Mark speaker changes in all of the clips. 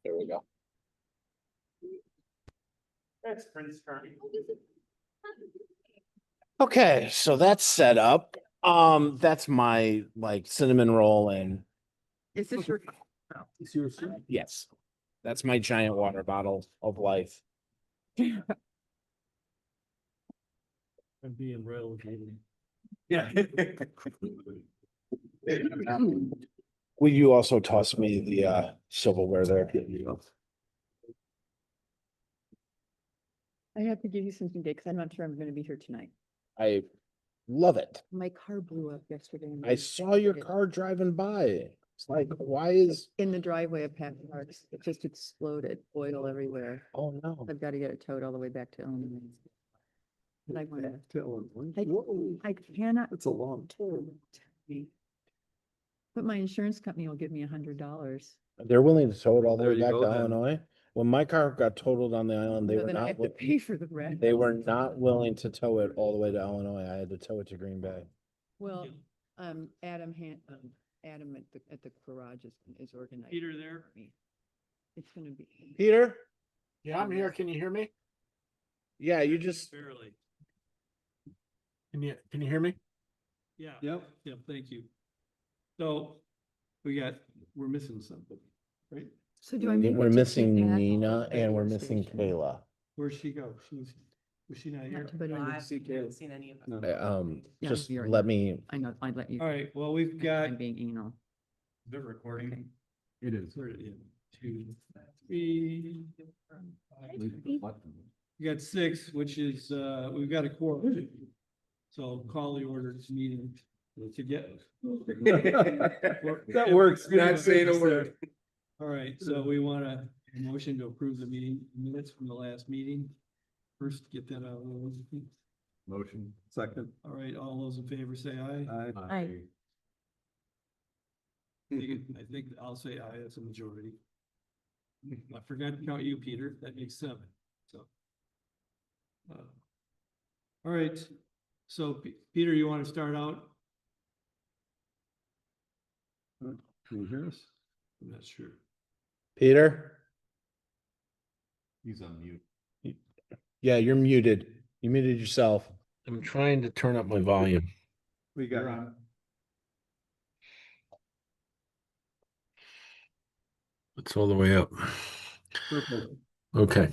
Speaker 1: There we go.
Speaker 2: That's Prince Charming.
Speaker 1: Okay, so that's set up. That's my like cinnamon roll and
Speaker 3: Is this your?
Speaker 1: yes, that's my giant water bottle of life.
Speaker 2: I'm being real.
Speaker 4: Yeah.
Speaker 1: Will you also toss me the silverware there?
Speaker 3: I have to give you something, Dick, because I'm not sure I'm gonna be here tonight.
Speaker 1: I love it.
Speaker 3: My car blew up yesterday. and
Speaker 1: I saw your car driving by. It's like, why is,
Speaker 3: In the driveway of Pat Parks, it just exploded, oil everywhere.
Speaker 1: oh no.
Speaker 3: I've got to get it towed all the way back to Illinois. But I want to,
Speaker 4: Whoa,
Speaker 3: I cannot.
Speaker 4: that's a long
Speaker 3: tow it. But my insurance company will give me $100.
Speaker 1: They're willing to tow it all the
Speaker 4: There
Speaker 1: way
Speaker 4: you
Speaker 1: back
Speaker 4: go
Speaker 1: to
Speaker 4: then.
Speaker 1: Illinois. When my car got totaled on the island, they
Speaker 3: So
Speaker 1: were
Speaker 3: then I
Speaker 1: not,
Speaker 3: have to pay for the rest.
Speaker 1: they were not willing to tow it all the way to Illinois. I had to tow it to Green Bay.
Speaker 3: Well, Adam at the garage is organized.
Speaker 2: Peter there?
Speaker 3: for me. It's gonna be.
Speaker 1: Peter?
Speaker 2: Yeah, I'm here. Can you hear me?
Speaker 1: Yeah, you just,
Speaker 2: Barely. Can you hear me? Yeah.
Speaker 4: Yep.
Speaker 2: Yep, thank you. So we're missing something, right?
Speaker 3: So do I make?
Speaker 1: we're
Speaker 3: it to
Speaker 1: missing
Speaker 3: TPAC
Speaker 1: Nina and we're
Speaker 3: radio
Speaker 1: missing
Speaker 3: station?
Speaker 1: Kayla.
Speaker 2: Where'd she go? Was she not here?
Speaker 3: Not to put in-
Speaker 4: I haven't
Speaker 5: seen any of them.
Speaker 3: Yeah,
Speaker 1: Just
Speaker 3: you're
Speaker 1: let
Speaker 3: right.
Speaker 1: me,
Speaker 3: I know, I'd let you.
Speaker 2: All right, well, we've got.
Speaker 3: I'm being anal.
Speaker 2: The recording.
Speaker 3: Okay.
Speaker 4: It is.
Speaker 2: 2, 3. We got 6, which is, we've got a quorum. So call the orders meeting to get.
Speaker 4: That works. Not saying a word.
Speaker 2: All right, so we want a motion to approve the meeting minutes from the last meeting. First, get that out of the way.
Speaker 4: Motion. Second.
Speaker 2: All right, all those in favor say aye.
Speaker 3: Aye.
Speaker 2: I think I'll say aye, that's a majority. I forgot to count you, Peter, that makes 7, so. All right, so Peter, you want to start out?
Speaker 4: Can you hear us?
Speaker 2: I'm not sure.
Speaker 1: Peter?
Speaker 4: He's on mute.
Speaker 1: Yeah, you're muted. You muted yourself. I'm trying to turn up my volume.
Speaker 4: We got.
Speaker 1: It's all the way up.
Speaker 4: Perfect.
Speaker 1: Okay.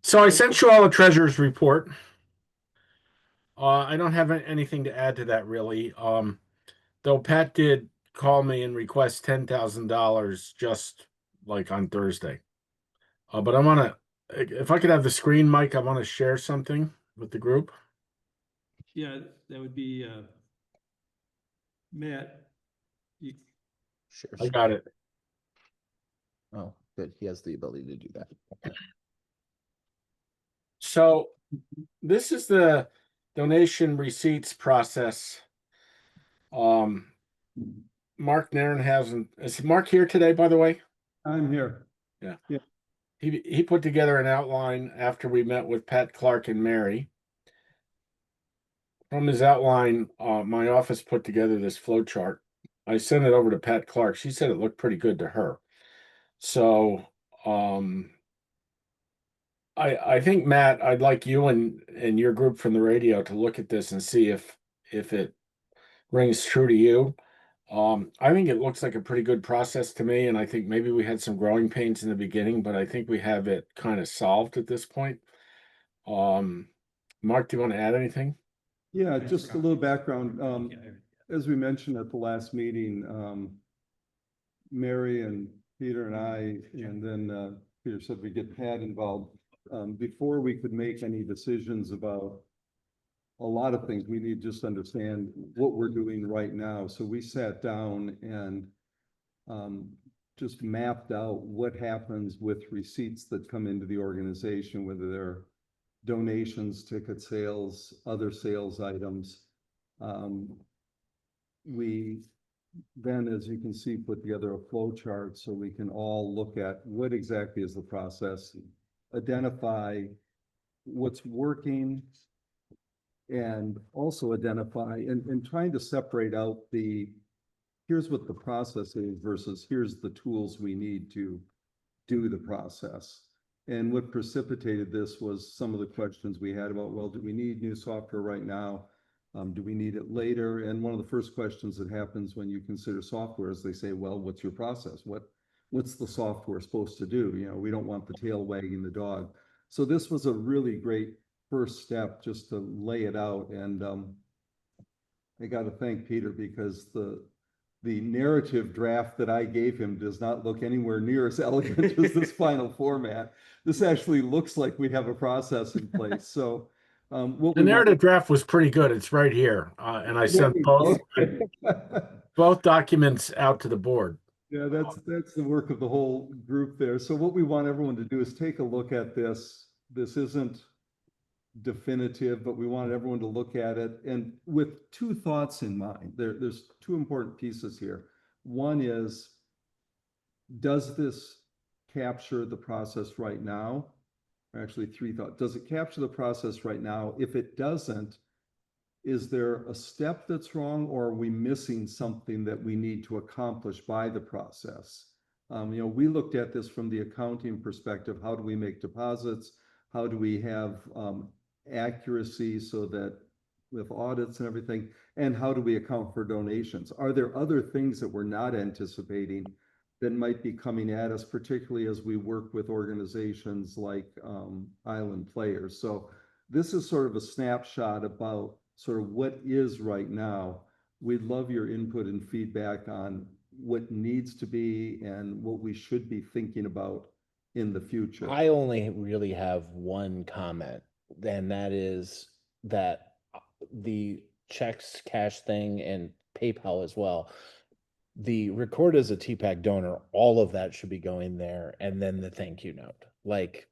Speaker 1: So I sent you all a treasurer's report. I don't have anything to add to that really. Though Pat did call me and request $10,000 just like on Thursday. But I want to, if I could have the screen, Mike, I want to share something with the group.
Speaker 2: Yeah, that would be, Matt.
Speaker 1: Sure. I got it. Oh, good. He has the ability to do that. Okay. So this is the donation receipts process. Mark Nerenhuasen, is Mark here today, by the way?
Speaker 4: I'm here.
Speaker 1: He put together an outline after we met with Pat, Clark, and Mary. From his outline, my office put together this flow chart. I sent it over to Pat Clark. She said it looked pretty good to her. So I think, Matt, I'd like you and your group from the radio to look at this and see if it rings true to you. I think it looks like a pretty good process to me, and I think maybe we had some growing pains in the beginning, but I think we have it kind of solved at this point. Mark, do you want to add anything?
Speaker 4: Yeah, just a little background. As we mentioned at the last meeting, Mary and Peter and I, and then Peter said we get Pat involved. Before we could make any decisions about a lot of things, we need to just understand what we're doing right now. So we sat down and just mapped out what happens with receipts that come into the organization, whether they're donations, ticket sales, other sales items. We then, as you can see, put together a flow chart so we can all look at what exactly is the process, identify what's working, and also identify and trying to separate out the here's what the process is versus here's the tools we need to do the process. And what precipitated this was some of the questions we had about, well, do we need new software right now? Do we need it later? And one of the first questions that happens when you consider software is they say, well, what's your process? What's the software supposed to do? You know, we don't want the tail wagging the dog. So this was a really great first step just to lay it out. And I got to thank Peter because the narrative draft that I gave him does not look anywhere near as elegant as this final format. This actually looks like we have a process in place. So
Speaker 1: The narrative draft was pretty good. It's right here. And I sent both documents out to the board.
Speaker 4: Yeah, that's the work of the whole group there. So what we want everyone to do is take a look at this. This isn't definitive, but we wanted everyone to look at it and with two thoughts in mind. There's two important pieces here. One is, does this capture the process right now? Actually, three thoughts. Does it capture the process right now? If it doesn't, is there a step that's wrong, or are we missing something that we need to accomplish by the process? You know, we looked at this from the accounting perspective. How do we make deposits? How do we have accuracy so that with audits and everything? And how do we account for donations? Are there other things that we're not anticipating that might be coming at us, particularly as we work with organizations like Island Players? So this is sort of a snapshot about sort of what is right now. We'd love your input and feedback on what needs to be and what we should be thinking about in the future.
Speaker 5: I only really have one comment, and that is that the checks, cash thing, and PayPal as well, the record as a TPAC donor, all of that should be going there, and then the thank you note. Like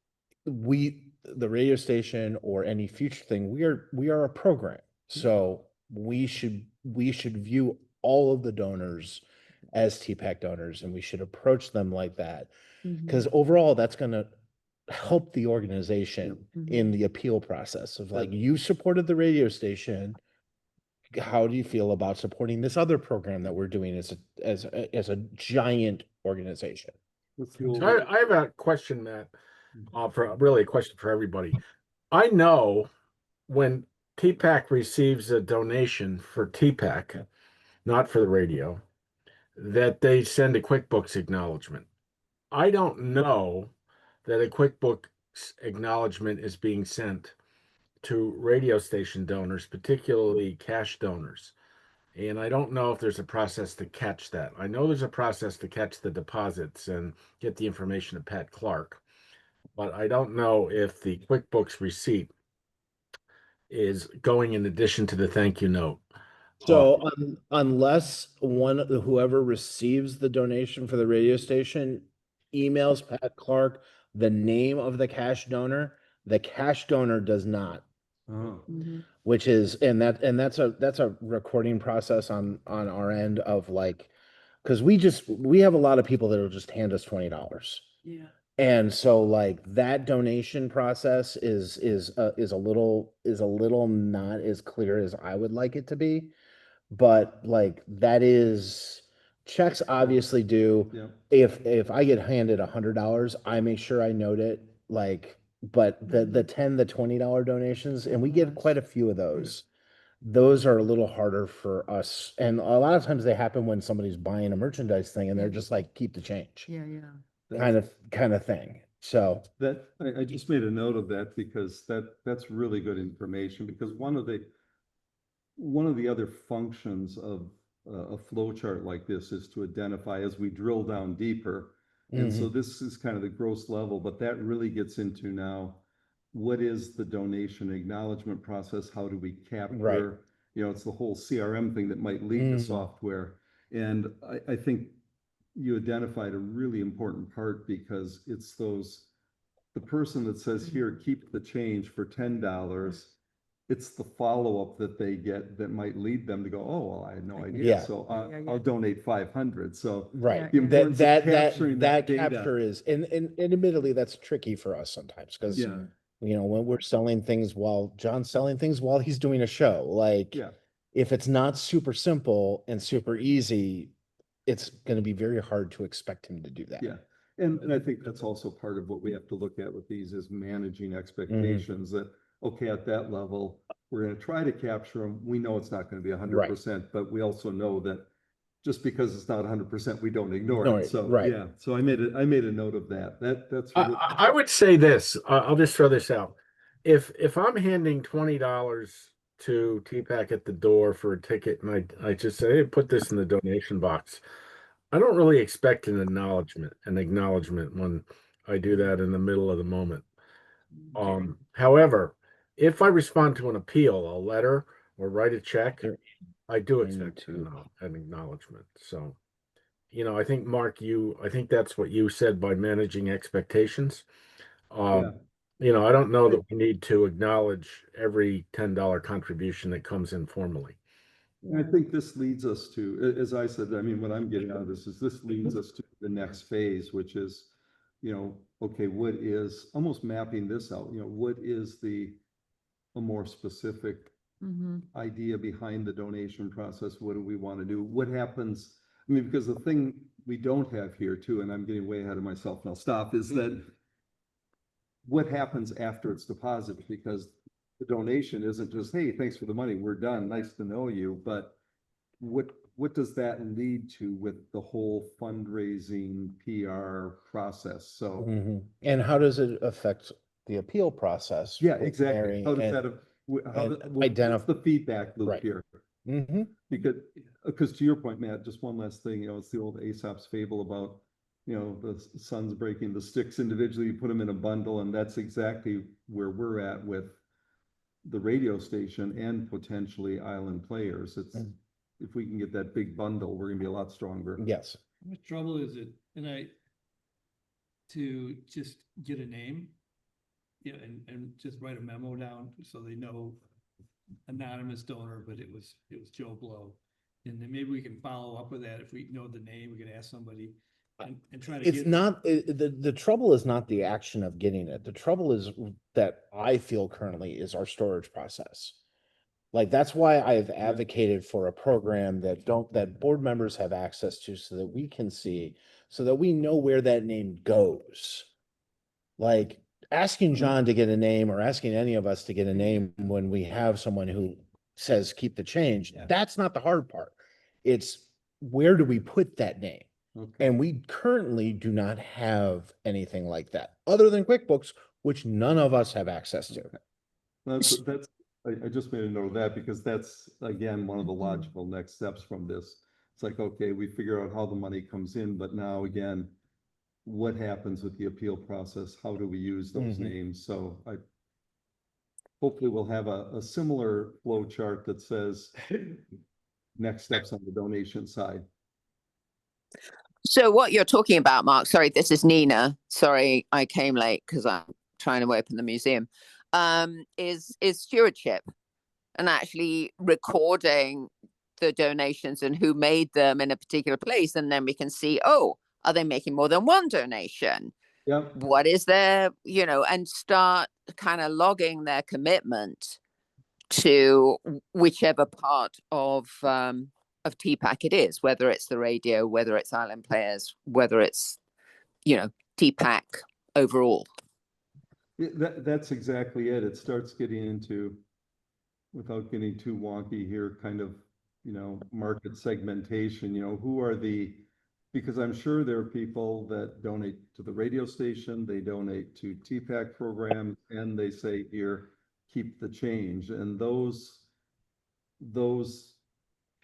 Speaker 5: the radio station or any future thing, we are a program, so we should view all of the donors as TPAC donors, and we should approach them like that, because overall that's going to help the organization in the appeal process of like, you supported the radio station. How do you feel about supporting this other program that we're doing as a giant organization?
Speaker 1: So I have a question, Matt, really a question for everybody. I know when TPAC receives a donation for TPAC, not for the radio, that they send a QuickBooks acknowledgement. I don't know that a QuickBooks acknowledgement is being sent to radio station donors, particularly cash donors. And I don't know if there's a process to catch that. I know there's a process to catch the deposits and get the information to Pat Clark, but I don't know if the QuickBooks receipt is going in addition to the thank you note.
Speaker 5: So unless whoever receives the donation for the radio station emails Pat Clark the name of the cash donor, the cash donor does not.
Speaker 4: Oh.
Speaker 5: Which is, and that's a recording process on our end of like, because we have a lot of people that will just hand us $20.
Speaker 3: Yeah.
Speaker 5: And so like that donation process is a little not as clear as I would like it to be. But like that is, checks obviously do.
Speaker 4: Yeah.
Speaker 5: If I get handed $100, I make sure I note it. Like, but the $10, the $20 donations, and we get quite a few of those. Those are a little harder for us, and a lot of times they happen when somebody's buying a merchandise thing, and they're just like, keep the change,
Speaker 3: Yeah, yeah.
Speaker 5: kind of thing. So
Speaker 4: That I just made a note of that because that's really good information, because one of the other functions of a flow chart like this is to identify as we drill down deeper. And so this is kind of the gross level, but that really gets into now, what is the donation acknowledgement process? How do we capture,
Speaker 5: Right.
Speaker 4: You know, it's the whole CRM thing that might lead to software. And I think you identified a really important part, because it's the person that says, here, keep the change for $10. It's the follow-up that they get that might lead them to go, oh, well, I had no idea.
Speaker 5: Yeah.
Speaker 4: So
Speaker 3: Yeah.
Speaker 4: I'll donate 500. So
Speaker 5: right,
Speaker 3: Yeah, yeah.
Speaker 5: that
Speaker 4: capturing that data.
Speaker 5: capture is, and admittedly that's tricky for us sometimes, because
Speaker 4: Yeah.
Speaker 5: you know, when we're selling things while John's selling things while he's doing a show, like
Speaker 4: Yeah.
Speaker 5: if it's not super simple and super easy, it's going to be very hard to expect him to do that.
Speaker 4: Yeah, and I think that's also part of what we have to look at with these is managing expectations that, okay, at that level, we're gonna try to capture them. We know it's not gonna be 100%, but we also know that just because it's not 100%, we don't ignore
Speaker 5: Ignore
Speaker 4: it.
Speaker 5: it,
Speaker 4: So,
Speaker 5: right.
Speaker 4: yeah, so I made a note of that. That's
Speaker 1: I,
Speaker 4: really,
Speaker 1: I would say this, I'll just throw this out. If I'm handing $20 to TPAC at the door for a ticket and I just say, hey, put this in the donation box, I don't really expect an acknowledgement when I do that in the middle of the moment. However, if I respond to an appeal, a letter or write a check,
Speaker 5: There-
Speaker 1: I do
Speaker 5: I need
Speaker 1: expect
Speaker 5: to-
Speaker 1: an acknowledgement. So, I think Mark, I think that's what you said by managing expectations.
Speaker 4: yeah.
Speaker 1: I don't know that we need to acknowledge every $10 contribution that comes in formally.
Speaker 4: And I think this leads us to, as I said, I mean, what I'm getting out of this is this leads us to the next phase, which is, okay, what is almost mapping this out, what is a more specific
Speaker 3: Mhm.
Speaker 4: idea behind the donation process? What do we want to do? What happens? I mean, because the thing we don't have here too, and I'm getting way ahead of myself and I'll stop, is that what happens after it's deposited? Because the donation isn't just, hey, thanks for the money, we're done, nice to know you, but what does that lead to with the whole fundraising PR process? So,
Speaker 5: Mhm. And how does it affect the appeal process?
Speaker 4: yeah,
Speaker 5: with
Speaker 4: exactly.
Speaker 5: Mary
Speaker 4: How does
Speaker 5: and-
Speaker 4: that, how,
Speaker 5: and
Speaker 4: what's
Speaker 5: identify-
Speaker 4: the feedback loop
Speaker 5: Right.
Speaker 4: here?
Speaker 5: Mhm.
Speaker 4: Because to your point, Matt, just one last thing, it's the old Aesop's fable about, the sons breaking the sticks individually, you put them in a bundle, and that's exactly where we're at with the radio station and potentially island players. It's,
Speaker 5: Mm.
Speaker 4: if we can get that big bundle, we're gonna be a lot stronger.
Speaker 5: Yes.
Speaker 2: How much trouble is it, to just get a name? And just write a memo down so they know anonymous donor, but it was Joe Blow. And then maybe we can follow up with that. If we know the name, we can ask somebody and try to
Speaker 5: It's
Speaker 2: get.
Speaker 5: not, the trouble is not the action of getting it. The trouble is that I feel currently is our storage process. Like, that's why I've advocated for a program that board members have access to so that we can see, so that we know where that name goes. Like, asking John to get a name or asking any of us to get a name when we have someone who says, keep the change,
Speaker 2: Yeah.
Speaker 5: that's not the hard part. It's where do we put that name?
Speaker 4: Okay.
Speaker 5: And we currently do not have anything like that, other than QuickBooks, which none of us have access to.
Speaker 4: That's, I just made a note of that because that's, again, one of the logical next steps from this. It's like, okay, we figure out how the money comes in, but now again, what happens with the appeal process? How do we use those
Speaker 5: Mhm.
Speaker 4: names? So hopefully we'll have a similar flow chart that says next steps on the donation side.
Speaker 6: So what you're talking about, Mark, sorry, this is Nina. Sorry, I came late because I'm trying to open the museum. Is stewardship and actually recording the donations and who made them in a particular place. And then we can see, oh, are they making more than one donation?
Speaker 4: Yeah.
Speaker 6: What is their, and start kind of logging their commitment to whichever part of TPAC it is, whether it's the radio, whether it's island players, whether it's, TPAC overall.
Speaker 4: That's exactly it. It starts getting into, without getting too wonky here, kind of, market segmentation, who are because I'm sure there are people that donate to the radio station, they donate to TPAC programs, and they say, here, keep the change. And those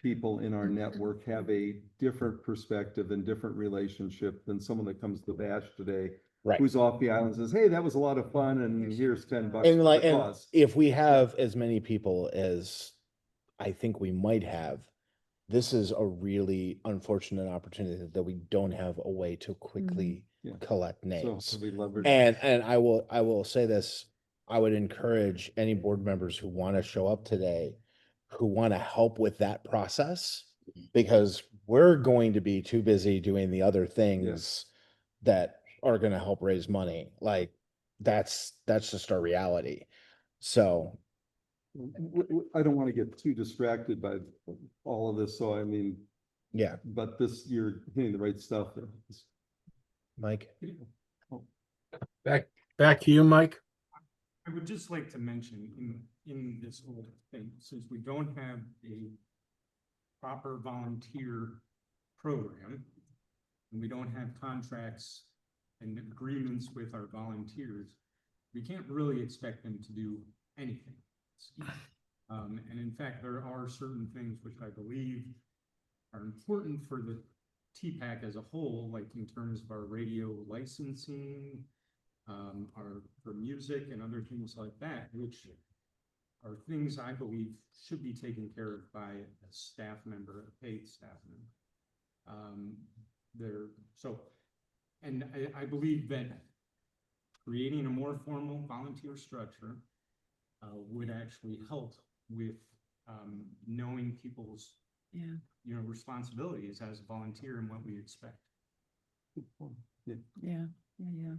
Speaker 4: people in our network have a different perspective and different relationship than someone that comes to Bash today,
Speaker 5: Right.
Speaker 4: who's off the island and says, hey, that was a lot of fun, and here's $10
Speaker 5: And
Speaker 4: for
Speaker 5: like,
Speaker 4: the
Speaker 5: and
Speaker 4: cause.
Speaker 5: if we have as many people as I think we might have, this is a really unfortunate opportunity that we don't have a way to quickly
Speaker 4: Yeah.
Speaker 5: collect
Speaker 4: So
Speaker 5: names.
Speaker 4: we leverage.
Speaker 5: And I will say this, I would encourage any board members who want to show up today, who want to help with that process, because we're going to be too busy doing the other things that are going to help raise money. Like, that's just our reality. So
Speaker 4: I don't want to get too distracted by all of this. So, I mean,
Speaker 5: Yeah,
Speaker 4: but this, you're hitting the right stuff.
Speaker 5: Mike.
Speaker 1: Back to you, Mike.
Speaker 7: I would just like to mention in this whole thing, since we don't have a proper volunteer program, and we don't have contracts and agreements with our volunteers, we can't really expect them to do anything. And in fact, there are certain things which I believe are important for the TPAC as a whole, like in terms of our radio licensing, for music and other things like that, which are things I believe should be taken care of by a staff member, a paid staff member. And I believe that creating a more formal volunteer structure would actually help with knowing people's
Speaker 3: Yeah,
Speaker 7: responsibilities as a volunteer and what we expect.
Speaker 3: yeah, yeah, yeah.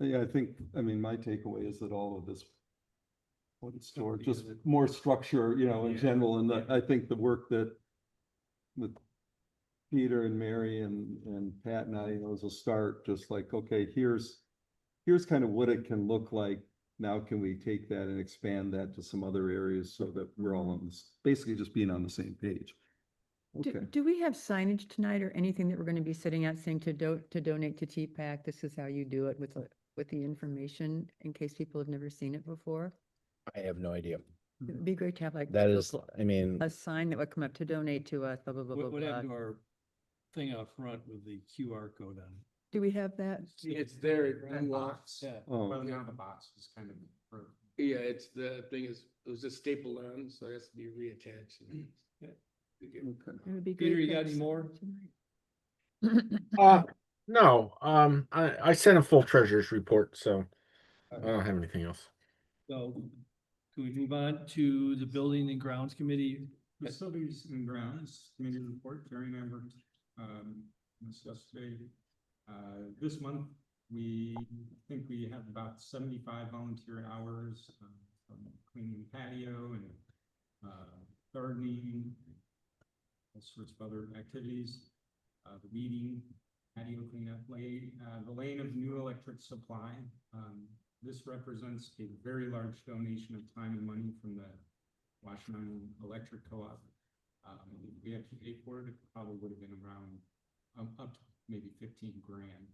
Speaker 4: Yeah, I think, I mean, my takeaway is that all of this, what it's for, just more structure, in
Speaker 7: Yeah.
Speaker 4: general, and I think the work that with Peter and Mary and Pat and I, was a start, just like, okay, here's kind of what it can look like. Now can we take that and expand that to some other areas so that we're all on this, basically just being on the same page. Okay.
Speaker 3: Do we have signage tonight or anything that we're going to be sitting out saying to donate to TPAC? This is how you do it with the information in case people have never seen it before?
Speaker 5: I have no idea.
Speaker 3: It would be great to have like
Speaker 5: That is, I mean,
Speaker 3: a sign that would come up to donate to us, blah, blah, blah, blah,
Speaker 2: What happened
Speaker 3: blah.
Speaker 2: to our thing out front with the QR code on it?
Speaker 3: Do we have that?
Speaker 8: It's there, it
Speaker 7: That
Speaker 8: unlocks.
Speaker 7: box.
Speaker 2: Yeah.
Speaker 4: Oh,
Speaker 7: Well, now the box is kind of broken.
Speaker 8: Yeah, it's the thing is, it was just stapled on, so it has to be reattached.
Speaker 2: Yeah.
Speaker 4: okay.
Speaker 3: It would be
Speaker 2: Peter,
Speaker 3: great
Speaker 2: you
Speaker 3: to
Speaker 2: got
Speaker 3: have
Speaker 2: any more?
Speaker 3: tonight.
Speaker 1: No, I sent a full treasurer's report, so I don't have anything else.
Speaker 2: So can we move on to the Building and Grounds Committee?
Speaker 7: Facilities and Grounds Committee report, Terry and I worked, this yesterday. This month, we think we have about 75 volunteer hours, from cleaning patio and, gardening, all sorts of other activities. The weeding, patio cleanup, the lane of new electric supply. This represents a very large donation of time and money from the Washington Electric Co-op. We actually paid for it. It probably would have been around up to maybe 15 grand.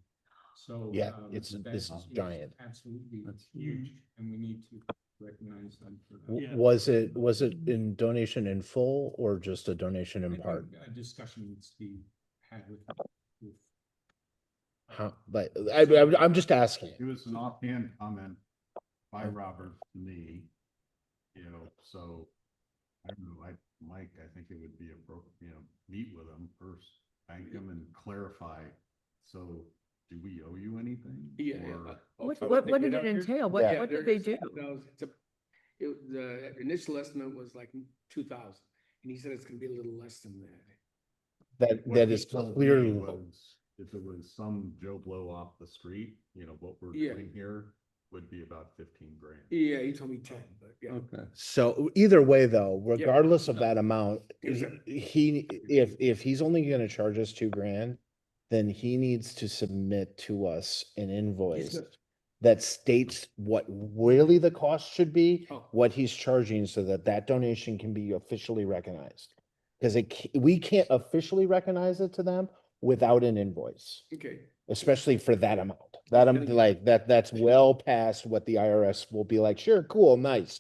Speaker 7: So
Speaker 5: yeah,
Speaker 7: that
Speaker 5: this is giant.
Speaker 7: absolutely
Speaker 4: That's
Speaker 7: huge, and we need to recognize them for that.
Speaker 2: Yeah.
Speaker 5: Was it in donation in full or just a donation
Speaker 7: I
Speaker 5: in
Speaker 7: think
Speaker 5: part?
Speaker 7: a discussion needs to be had with
Speaker 5: How, but I'm just asking.
Speaker 9: It was an offhand comment by Robert to me, so I don't know, Mike, I think it would be appropriate, meet with him first, thank him and clarify. So do we owe you anything?
Speaker 8: Yeah.
Speaker 9: Or-
Speaker 3: What did it entail? What did they do?
Speaker 8: The initial estimate was like 2,000, and he said it's gonna be a little less than that.
Speaker 9: What
Speaker 5: That
Speaker 9: he
Speaker 5: is
Speaker 9: told me
Speaker 5: clearly.
Speaker 9: was, if it was some Joe Blow off the street, what we're
Speaker 8: Yeah.
Speaker 9: doing here would be about 15 grand.
Speaker 8: Yeah, he told me 10, but yeah.
Speaker 4: Okay.
Speaker 5: So either way, though, regardless of
Speaker 8: no.
Speaker 5: that amount, if he's only gonna charge us 2 grand, then he needs to submit to us an invoice
Speaker 8: good.
Speaker 5: that states what really the cost should be,
Speaker 8: Oh.
Speaker 5: what he's charging, so that that donation can be officially recognized. Because we can't officially recognize it to them without an invoice,
Speaker 8: Okay.
Speaker 5: especially for that amount. That's well past what the IRS will be like, sure, cool, nice.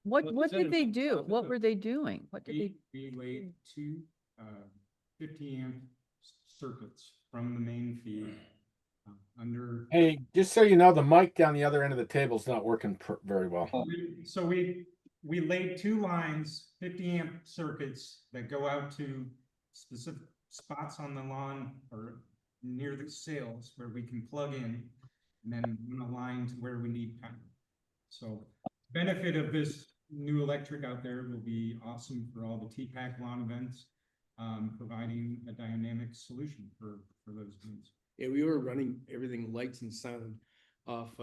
Speaker 3: What
Speaker 2: Well,
Speaker 3: did they
Speaker 2: incentive-
Speaker 3: do? What were they doing? What did they?
Speaker 7: We laid two 50 amp circuits from the main feed under.
Speaker 1: Hey, just so you know, the mic down the other end of the table is not working very well.
Speaker 7: So we laid two lines, 50 amp circuits that go out to specific spots on the lawn or near the sails where we can plug in, and then run a line to where we need power. So benefit of this new electric out there will be awesome for all the TPAC lawn events, providing a dynamic solution for those needs.
Speaker 8: Yeah, we were running everything lights and sound off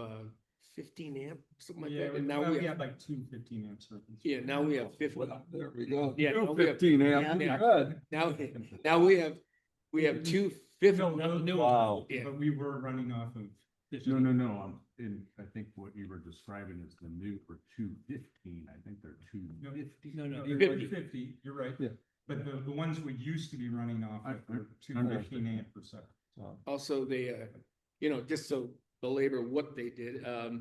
Speaker 8: 15 amp, something like
Speaker 7: Yeah,
Speaker 8: that, and now
Speaker 7: well,
Speaker 8: we
Speaker 7: we
Speaker 8: have,
Speaker 7: had like two 15-amp circuits.
Speaker 8: yeah, now we have 50.
Speaker 4: There we go.
Speaker 8: Yeah, now we have-
Speaker 4: 15 amp,
Speaker 8: yeah.
Speaker 4: good.
Speaker 8: Now we have two 50.
Speaker 4: Wow.
Speaker 8: Yeah.
Speaker 7: But we were running off of.
Speaker 9: No, I think what you were describing is the new for 215, I think they're 250.
Speaker 2: No,
Speaker 7: No,
Speaker 2: they're
Speaker 7: they're
Speaker 8: 50.
Speaker 7: 50, you're right.
Speaker 4: Yeah.
Speaker 7: But the ones we used to be running off of were two
Speaker 9: Understood.
Speaker 7: 15-amp per second.
Speaker 8: Also, they, just so belabor what they did, I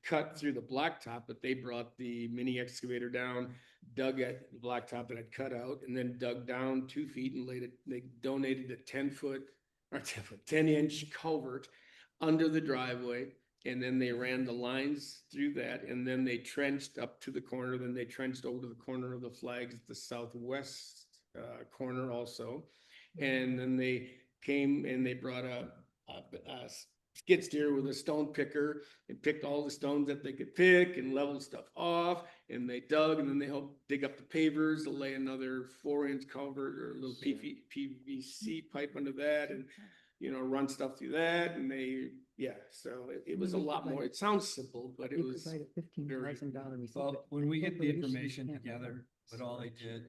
Speaker 8: cut through the blacktop, but they brought the mini excavator down, dug at the blacktop that I'd cut out, and then dug down 2 feet and laid it, they donated a 10-inch culvert under the driveway. And then they ran the lines through that, and then they trenched up to the corner, then they trenched over to the corner of the flags at the southwest corner also. And then they came and they brought a skid steer with a stone picker and picked all the stones that they could pick and leveled stuff off. And they dug, and then they helped dig up the pavers to lay another 4-inch culvert or a little PVC pipe under that, and run stuff through that. And so it was a lot more. It sounds simple, but it was.
Speaker 3: $15,000.
Speaker 2: Well, when we get the information together, what all they did,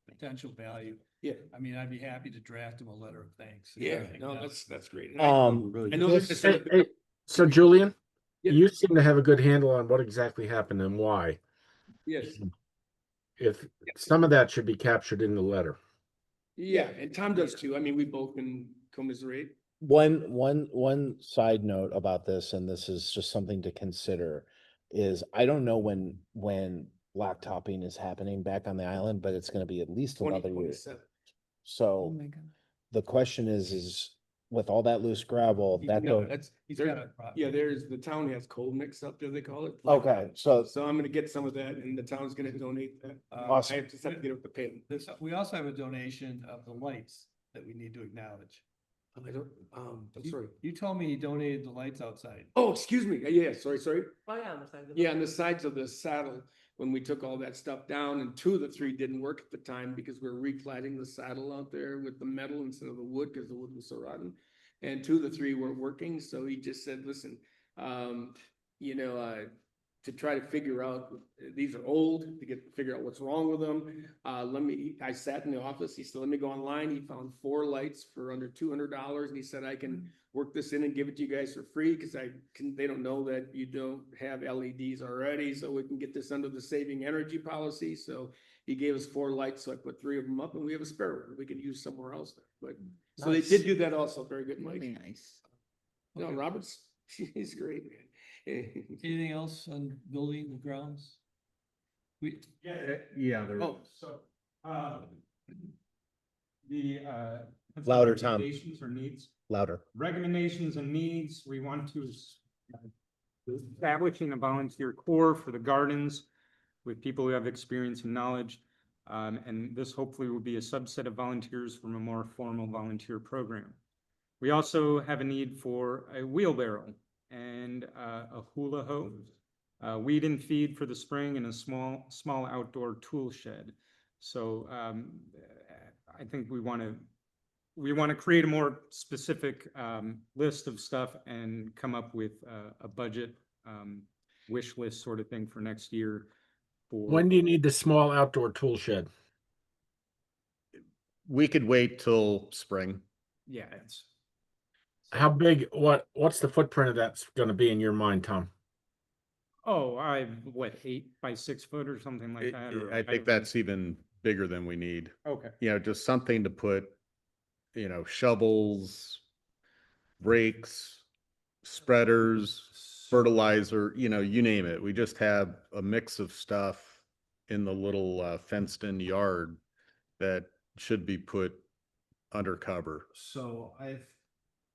Speaker 2: potential value,
Speaker 8: Yeah,
Speaker 2: I mean, I'd be happy to draft them a letter of thanks. and
Speaker 8: yeah,
Speaker 2: everything
Speaker 8: no,
Speaker 2: else.
Speaker 8: that's great.
Speaker 5: Um,
Speaker 8: I know there's just.
Speaker 1: Hey, so Julian,
Speaker 8: Yeah.
Speaker 1: you seem to have a good handle on what exactly happened and why.
Speaker 8: Yes,
Speaker 1: If some of that should be captured in the letter.
Speaker 8: yeah, and Tom does too. I mean, we both can commiserate.
Speaker 5: One side note about this, and this is just something to consider, is I don't know when blacktopping is happening back on the island, but it's gonna be at least another year.
Speaker 8: 2027.
Speaker 3: Oh
Speaker 5: So
Speaker 3: my God.
Speaker 5: the question is with all that loose gravel, that
Speaker 8: Yeah,
Speaker 5: goes,
Speaker 2: He's
Speaker 8: there-
Speaker 2: got a problem.
Speaker 8: Yeah, the town has cold mix up there, they call it.
Speaker 5: okay, so
Speaker 8: So I'm gonna get some of that, and the town's gonna donate that.
Speaker 5: Awesome.
Speaker 8: I just have to get it with the payment.
Speaker 2: We also have a donation of the lights that we need to acknowledge.
Speaker 8: I don't, I'm
Speaker 2: You-
Speaker 8: sorry.
Speaker 2: You told me you donated the lights outside.
Speaker 8: Oh, excuse me. Yeah, sorry.
Speaker 3: Oh, yeah, on the side of the.
Speaker 8: Yeah, on the sides of the saddle, when we took all that stuff down, and 2 of the 3 didn't work at the time because we we're recladding the saddle out there with the metal instead of the wood, because the wood was so rotten. And 2 of the 3 weren't working, so he just said, listen, to try to figure out, these are old, to figure out what's wrong with them. I sat in the office, he said, let me go online. He found 4 lights for under $200, and he said, I can work this in and give it to you guys for free, because they don't know that you don't have LEDs already, so we can get this under the saving energy policy. So he gave us 4 lights, so I put 3 of them up, and we have a spare one we could use somewhere else. But so they
Speaker 3: Nice.
Speaker 8: did do that also. Very good, Mike.
Speaker 3: Really nice.
Speaker 8: No,
Speaker 2: Okay.
Speaker 8: Robert's, he's great, man.
Speaker 2: Anything else on building the grounds?
Speaker 9: Yeah, there.
Speaker 8: Oh.
Speaker 7: So, the,
Speaker 5: Louder, Tom.
Speaker 7: recommendations or needs,
Speaker 5: louder.
Speaker 7: recommendations and needs, we want to establishing a volunteer corps for the gardens with people who have experience and knowledge. And this hopefully will be a subset of volunteers from a more formal volunteer program. We also have a need for a wheelbarrow and a hula hose, weed and feed for the spring, and a small outdoor tool shed. So I think we want to create a more specific list of stuff and come up with a budget wish list sort of thing for next year.
Speaker 1: When do you need the small outdoor tool shed?
Speaker 9: We could wait till spring.
Speaker 7: Yeah, it's.
Speaker 1: How big, what's the footprint of that's gonna be in your mind, Tom?
Speaker 7: Oh, 8 by 6 foot or something like that? Or
Speaker 9: I think that's even bigger than we need.
Speaker 7: Okay.
Speaker 9: Just something to put, shovels, rakes, spreaders, fertilizer, you name it. We just have a mix of stuff in the little fenced in yard that should be put under cover.
Speaker 10: So I've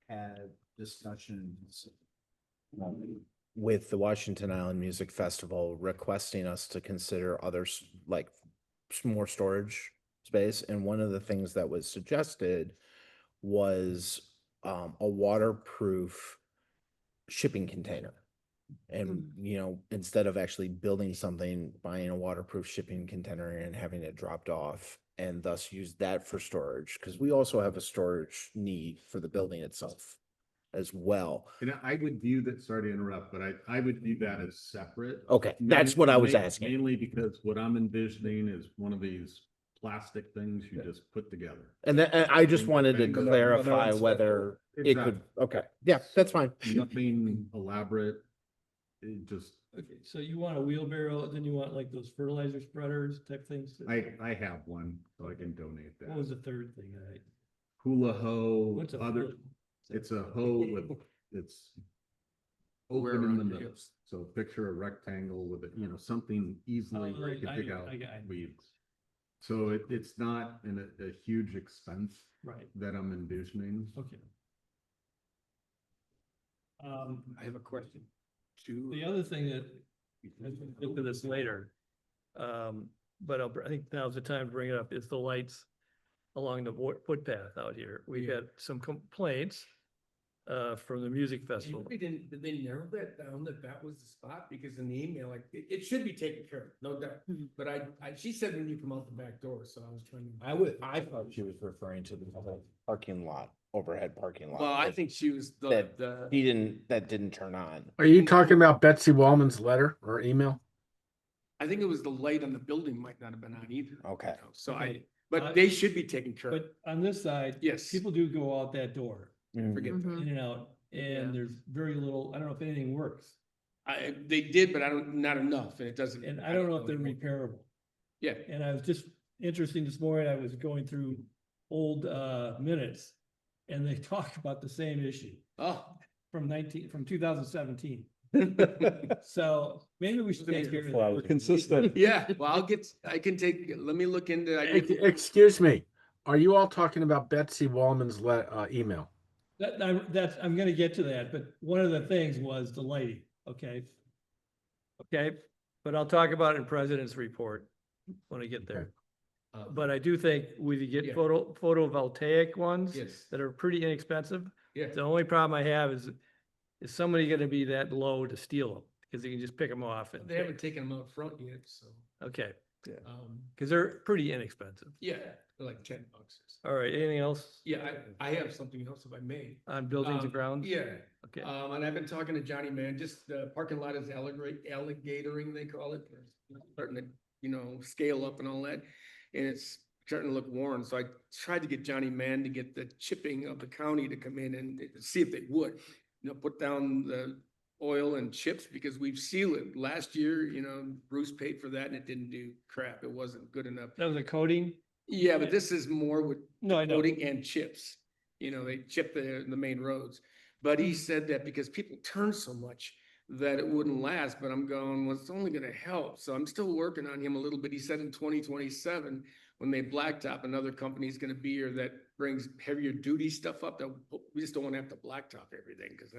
Speaker 10: had discussions
Speaker 5: With the Washington Island Music Festival requesting us to consider others like more storage space. And one of the things that was suggested was a waterproof shipping container. And, instead of actually building something, buying a waterproof shipping container and having it dropped off, and thus use that for storage, because we also have a storage need for the building itself. as well.
Speaker 9: And I would view that, sorry to interrupt, but I would view that as separate.
Speaker 5: Okay, that's what I was asking.
Speaker 9: Mainly because what I'm envisioning is one of these plastic things you just put together.
Speaker 5: And then I just
Speaker 9: Bang,
Speaker 5: wanted to
Speaker 9: bang,
Speaker 5: clarify whether it could, okay, yeah, that's fine.
Speaker 9: Nothing elaborate, it just,
Speaker 2: Okay, so you want a wheelbarrow, then you want like those fertilizer spreaders type things?
Speaker 9: I have one, so I can donate
Speaker 2: What was
Speaker 9: that.
Speaker 2: the third thing?
Speaker 9: Hula hoe,
Speaker 2: What's a
Speaker 9: other,
Speaker 2: hula-
Speaker 9: it's a hoe with, it's
Speaker 8: Wear
Speaker 9: open in the
Speaker 8: around your
Speaker 9: middle.
Speaker 8: hips.
Speaker 9: So picture a rectangle with it, something easily where you
Speaker 2: I-
Speaker 9: can pick
Speaker 2: I-
Speaker 9: out
Speaker 2: I got-
Speaker 9: weeds. So it's not a huge expense
Speaker 2: Right,
Speaker 9: that I'm envisioning.
Speaker 2: okay.
Speaker 8: I have a question.
Speaker 2: The other thing that, we'll get to this later, but I think now's the time to bring it up, is the lights along the footpath out here. We've had some complaints from the music festival.
Speaker 8: Did they narrow that down, that was the spot? Because in the email, like, it should be taken care of, no doubt. But she said when you come out the back door, so I was trying to.
Speaker 5: I thought she was referring to the parking lot, overhead parking lot.
Speaker 8: Well, I think she was
Speaker 5: that
Speaker 8: the,
Speaker 5: that didn't turn on.
Speaker 1: Are you talking about Betsy Wallman's letter or email?
Speaker 8: I think it was the light on the building might not have been on either.
Speaker 5: Okay.
Speaker 8: So
Speaker 2: Okay.
Speaker 8: but they should be taken care of.
Speaker 2: But on this side,
Speaker 8: Yes.
Speaker 2: people do go out that door,
Speaker 8: Forget
Speaker 3: Mhm.
Speaker 8: that.
Speaker 2: in and out,
Speaker 8: Yeah.
Speaker 2: and there's very little, I don't know if anything works.
Speaker 8: They did, but not enough, and it doesn't.
Speaker 2: And I don't know if they're
Speaker 8: anymore.
Speaker 2: repairable.
Speaker 8: Yeah,
Speaker 2: And I was just interesting this morning, I was going through old minutes, and they talk about the same issue
Speaker 8: oh.
Speaker 2: from 2017. So maybe we should take care of
Speaker 5: Well,
Speaker 2: that.
Speaker 5: we're
Speaker 4: consistent.
Speaker 8: Yeah, well, let me look into,
Speaker 1: Excuse me. Are you all talking about Betsy Wallman's email?
Speaker 2: I'm gonna get to that, but one of the things was the lighting, okay? Okay, but I'll talk about it in president's report when I get there. But I do think we could get
Speaker 8: Yeah.
Speaker 2: photovoltaic ones
Speaker 8: yes,
Speaker 2: that are pretty inexpensive.
Speaker 8: yeah.
Speaker 2: The only problem I have is somebody gonna be that low to steal them? Because you can just pick them off and,
Speaker 8: They haven't taken them out front yet, so,
Speaker 2: okay,
Speaker 8: um,
Speaker 2: because they're pretty inexpensive.
Speaker 8: yeah, they're like $10.
Speaker 2: All right, anything else
Speaker 8: Yeah, I have something else if I may.
Speaker 2: on buildings and grounds?
Speaker 8: Yeah,
Speaker 2: Okay,
Speaker 8: and I've been talking to Johnny Man, just the parking lot is alligatoring, they call it. Starting to, scale up and all that, and it's starting to look worn, so I tried to get Johnny Man to get the chipping of the county to come in and see if they would. Put down the oil and chips, because we've sealed it. Last year, Bruce paid for that and it didn't do crap, it wasn't good enough.
Speaker 2: that was a coating?
Speaker 8: Yeah, but this is more with
Speaker 2: No, I know.
Speaker 8: coating and chips. They chip the main roads. But he said that because people turn so much that it wouldn't last, but I'm going, well, it's only gonna help. So I'm still working on him a little bit. He said in 2027, when they blacktop, another company's gonna be here that brings heavier duty stuff up, that we just don't wanna have to blacktop everything, because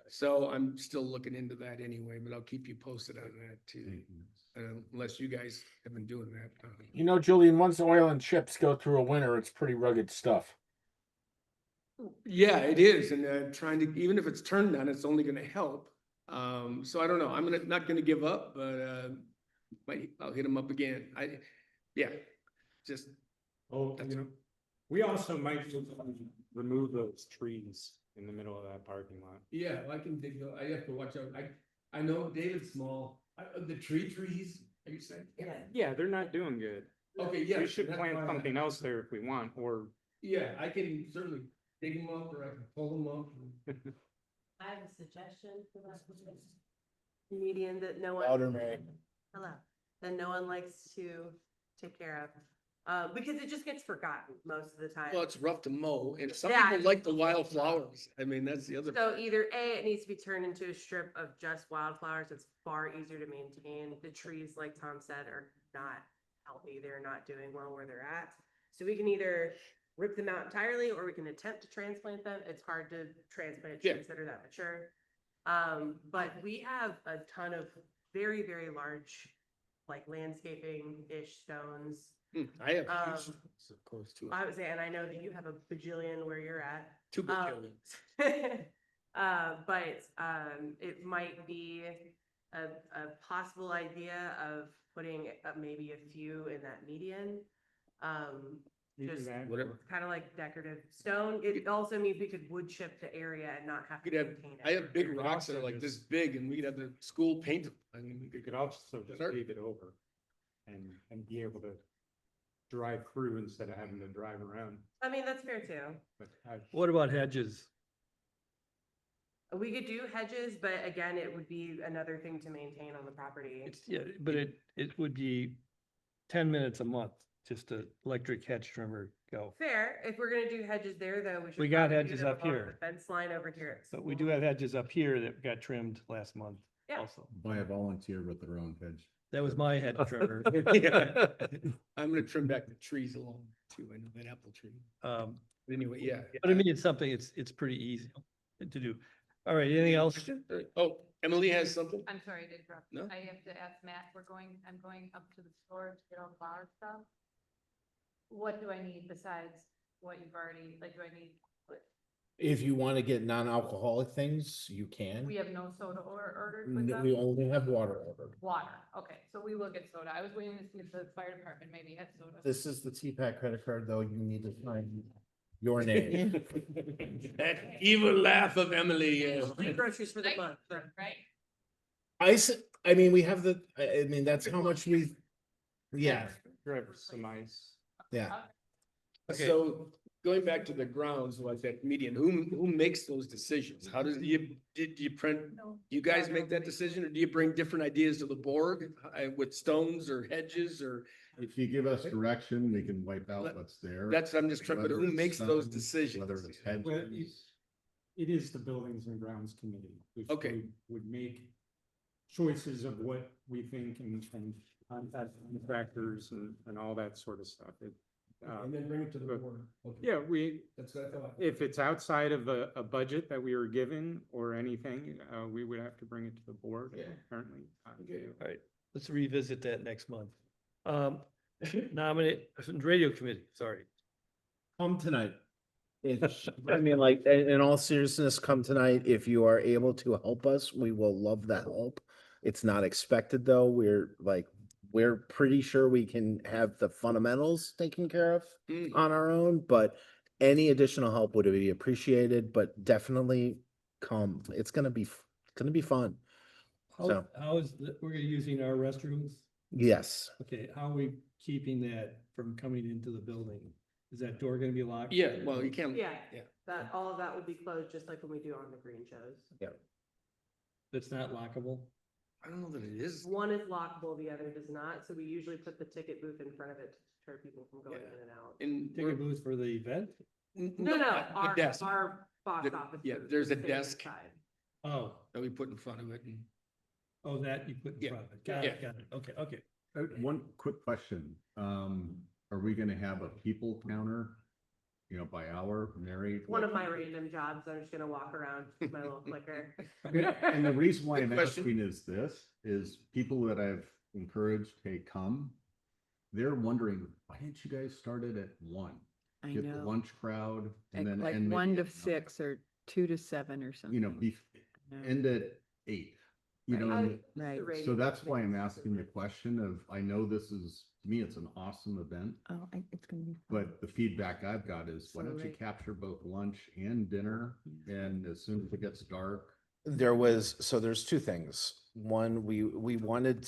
Speaker 8: so I'm still looking into that anyway, but I'll keep you posted on that too. Unless you guys have been doing that.
Speaker 1: You know, Julian, once oil and chips go through a winter, it's pretty rugged stuff.
Speaker 8: Yeah, it is, and trying to, even if it's turned on, it's only gonna help. So I don't know, I'm not gonna give up, but I'll hit him up again. Just,
Speaker 7: Oh, we also might remove those trees in the middle of that parking lot.
Speaker 8: yeah, I can dig, I have to watch out. I know David's small, the trees, are you saying?
Speaker 7: Yeah, they're not doing good.
Speaker 8: Okay, yeah.
Speaker 7: We should
Speaker 8: that's
Speaker 7: plant
Speaker 8: fine.
Speaker 7: something else there if we want, or
Speaker 8: Yeah, I can certainly dig them up, or I can pull them up.
Speaker 11: I have a suggestion for that median that no one.
Speaker 5: Louder, Mary.
Speaker 11: Hello, that no one likes to take care of, because it just gets forgotten most of the time.
Speaker 8: Well, it's rough to mow, and some
Speaker 11: Yeah.
Speaker 8: people like the wildflowers. I mean, that's the other.
Speaker 11: So either A, it needs to be turned into a strip of just wildflowers, it's far easier to maintain. The trees, like Tom said, are not healthy, they're not doing well where they're at. So we can either rip them out entirely, or we can attempt to transplant them. It's hard to transplant
Speaker 8: Yeah.
Speaker 11: trees that are that mature. But we have a ton of very, very large, like landscaping-ish stones.
Speaker 8: I have,
Speaker 11: Um,
Speaker 8: huge ones, of course, too.
Speaker 11: I would say, and I know that you have a bajillion where you're at.
Speaker 8: 2 bajillion.
Speaker 11: But it might be a possible idea of putting maybe a few in that median.
Speaker 7: Either
Speaker 11: Just
Speaker 7: that
Speaker 8: Whatever.
Speaker 7: or-
Speaker 11: kind of like decorative stone. It also means we could wood chip the area and not have
Speaker 8: We
Speaker 11: to
Speaker 8: could have,
Speaker 11: maintain it.
Speaker 8: I have big
Speaker 7: could
Speaker 8: rocks that are
Speaker 7: also
Speaker 8: like this
Speaker 7: just-
Speaker 8: big and we could have the school paint them. I mean, we
Speaker 7: You
Speaker 8: could,
Speaker 7: could also just
Speaker 8: Start-
Speaker 7: leave it over and be able to drive through instead of having to drive around.
Speaker 11: I mean, that's fair too.
Speaker 7: But I,
Speaker 2: What about hedges?
Speaker 11: We could do hedges, but again, it would be another thing to maintain on the property.
Speaker 2: It's, yeah, but it would be 10 minutes a month, just a electric hedge trimmer go.
Speaker 11: Fair. If we're gonna do hedges there, though, we should.
Speaker 2: We got
Speaker 11: probably do
Speaker 2: hedges
Speaker 11: them
Speaker 2: up
Speaker 11: along
Speaker 2: here.
Speaker 11: the Fence line over here. at
Speaker 2: But we
Speaker 11: school.
Speaker 2: do have hedges up here that got trimmed last month
Speaker 11: Yeah.
Speaker 2: also.
Speaker 9: By a volunteer with their own hedge.
Speaker 2: That was my hedge trimmer.
Speaker 8: Yeah. I'm gonna trim back the trees along too. I know that apple tree.
Speaker 2: Um,
Speaker 8: But anyway, yeah.
Speaker 2: But I mean, it's something, it's pretty easy to do. All right, anything else?
Speaker 8: Oh, Emily has something?
Speaker 12: I'm sorry to interrupt.
Speaker 8: No?
Speaker 12: I have to ask Matt, I'm going up to the store to get all the bar stuff. What do I need besides what you've already, like, do I need,
Speaker 5: If you want to get non-alcoholic things, you can.
Speaker 12: we have no soda ordered with
Speaker 5: We
Speaker 12: them?
Speaker 5: only have water ordered.
Speaker 12: Water, okay, so we will get soda. I was waiting to see if the fire department maybe had soda.
Speaker 5: This is the TPAC credit card, though. You need to sign your name.
Speaker 8: That evil laugh of Emily.
Speaker 11: Free groceries for the month.
Speaker 12: Right?
Speaker 5: I mean, we have I mean, that's how much we, yeah,
Speaker 7: grab some ice.
Speaker 5: yeah.
Speaker 2: Okay.
Speaker 8: So going back to the grounds, like that median, who makes those decisions? How does did you print? You guys make that decision or do you bring different ideas to the board with stones or hedges or?
Speaker 9: If you give us direction, we can wipe out what's there.
Speaker 8: That's, I'm just trying, but
Speaker 9: Whether
Speaker 8: who
Speaker 9: it's
Speaker 8: makes those
Speaker 9: stones,
Speaker 8: decisions?
Speaker 9: Whether it's
Speaker 7: Well,
Speaker 9: hedges.
Speaker 7: it is the Buildings and Grounds Committee. which
Speaker 8: Okay.
Speaker 7: would make choices of what we think and contact contractors and all that sort of stuff.
Speaker 10: And then bring it to the
Speaker 7: but-
Speaker 10: board. Okay.
Speaker 7: Yeah, we,
Speaker 10: That's what I thought.
Speaker 7: if it's outside of a budget that we were given or anything, we would have to bring it to the board.
Speaker 10: Yeah.
Speaker 7: Currently.
Speaker 2: All right, let's revisit that next month. Nominate, radio committee, sorry.
Speaker 5: Come tonight. I mean, like, in all seriousness, come tonight. If you are able to help us, we will love that help. It's not expected, though. We're pretty sure we can have the fundamentals taken care of on our own, but any additional help would be appreciated, but definitely come. It's gonna be fun. So,
Speaker 2: How is, we're using our restrooms?
Speaker 5: yes.
Speaker 2: Okay, how are we keeping that from coming into the building? Is that door gonna be locked?
Speaker 8: Yeah, well, you can't.
Speaker 11: Yeah,
Speaker 8: Yeah.
Speaker 11: that, all of that would be closed, just like when we do on the green shows.
Speaker 2: That's not lockable?
Speaker 8: I don't know that it is.
Speaker 11: One is lockable, the other does not, so we usually put the ticket booth in front of it to deter people from going
Speaker 8: Yeah.
Speaker 11: in and out.
Speaker 8: And
Speaker 2: Ticket booth for the event?
Speaker 11: No,
Speaker 8: the
Speaker 11: our,
Speaker 8: desk
Speaker 11: our box
Speaker 8: The-
Speaker 11: office.
Speaker 8: yeah,
Speaker 11: booth
Speaker 8: there's a
Speaker 11: stays
Speaker 8: desk.
Speaker 11: inside.
Speaker 2: Oh,
Speaker 8: that we put in front of it. And
Speaker 2: oh, that you put in
Speaker 8: Yeah,
Speaker 2: front of it. Got it, got it. Okay, okay.
Speaker 9: One quick question. Are we gonna have a people counter? You know, by hour, Mary?
Speaker 11: One of my random jobs, I'm just gonna walk around with my little clicker.
Speaker 9: And the reason why I'm
Speaker 8: Good question.
Speaker 9: asking is people that I've encouraged, hey, come. They're wondering, why didn't you guys start it at 1?
Speaker 3: I
Speaker 9: Get the
Speaker 3: know,
Speaker 9: lunch crowd and then.
Speaker 3: like
Speaker 9: end it
Speaker 3: 1 to
Speaker 9: at
Speaker 3: 6 or 2 to 7 or something.
Speaker 9: You know,
Speaker 3: No.
Speaker 9: end at 8, you know, and
Speaker 3: Right.
Speaker 9: so that's why I'm asking the question of, I know this is, to me, it's an awesome event.
Speaker 3: Oh, it's gonna be. fun.
Speaker 9: But the feedback I've got is, why
Speaker 3: So
Speaker 9: don't you
Speaker 3: right.
Speaker 9: capture both lunch and dinner? And as soon as it gets dark,
Speaker 5: There's two things. One, we wanted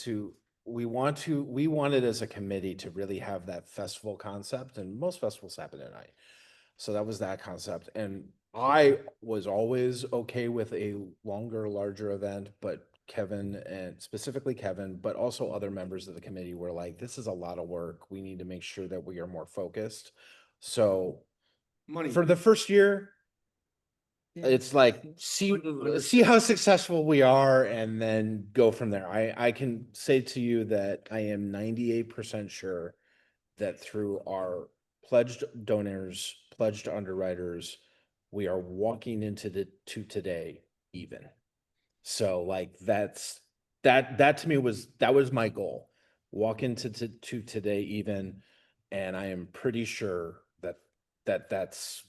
Speaker 5: as a committee to really have that festival concept, and most festivals happen at night. So that was that concept. And I was always okay with a longer, larger event, but Kevin, and specifically Kevin, but also other members of the committee were like, this is a lot of work. We need to make sure that we are more focused. So
Speaker 8: money.
Speaker 5: for the first year, it's like, see how successful we are and then go from there. I can say to you that I am 98% sure that through our pledged donors, pledged underwriters, we are walking into today even. So like that to me was my goal. Walk into to today even, and I am pretty sure that's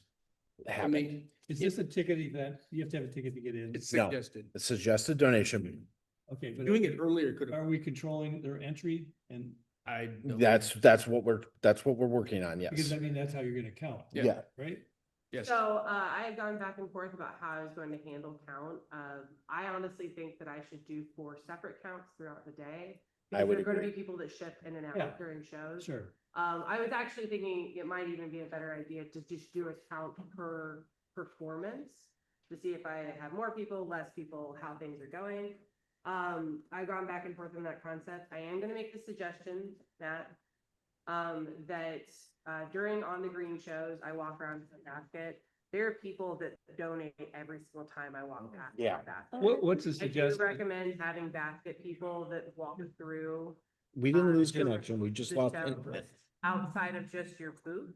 Speaker 5: happening.
Speaker 2: Is this a ticket event? You have to have a ticket to get in.
Speaker 8: It's
Speaker 5: No.
Speaker 8: suggested.
Speaker 5: It's suggested donation.
Speaker 2: Okay, but
Speaker 8: Doing it earlier could have.
Speaker 2: are we controlling their entry and
Speaker 8: I.
Speaker 5: That's what we're working on,
Speaker 2: Because
Speaker 5: yes.
Speaker 2: I mean, that's how you're gonna count,
Speaker 5: Yeah.
Speaker 2: right?
Speaker 8: Yes.
Speaker 11: So, I had gone back and forth about how I was going to handle count. I honestly think that I should do 4 separate counts throughout the day.
Speaker 5: I
Speaker 11: Because
Speaker 5: would
Speaker 11: there are gonna
Speaker 5: agree.
Speaker 11: be people that shift in and
Speaker 2: Yeah.
Speaker 11: out during shows.
Speaker 2: Sure.
Speaker 11: I was actually thinking it might even be a better idea to just do a count per performance to see if I have more people, less people, how things are going. I've gone back and forth on that concept. I am gonna make the suggestion that during On the Green shows, I walk around with a basket. There are people that donate every single time I walk past.
Speaker 5: Yeah.
Speaker 11: that basket.
Speaker 2: What's the
Speaker 11: I do
Speaker 2: suggestion?
Speaker 11: recommend having basket people that walk through.
Speaker 5: We didn't lose
Speaker 11: the-
Speaker 5: connection. We just
Speaker 11: the
Speaker 5: lost
Speaker 11: show
Speaker 5: internet.
Speaker 11: Outside of just your booth.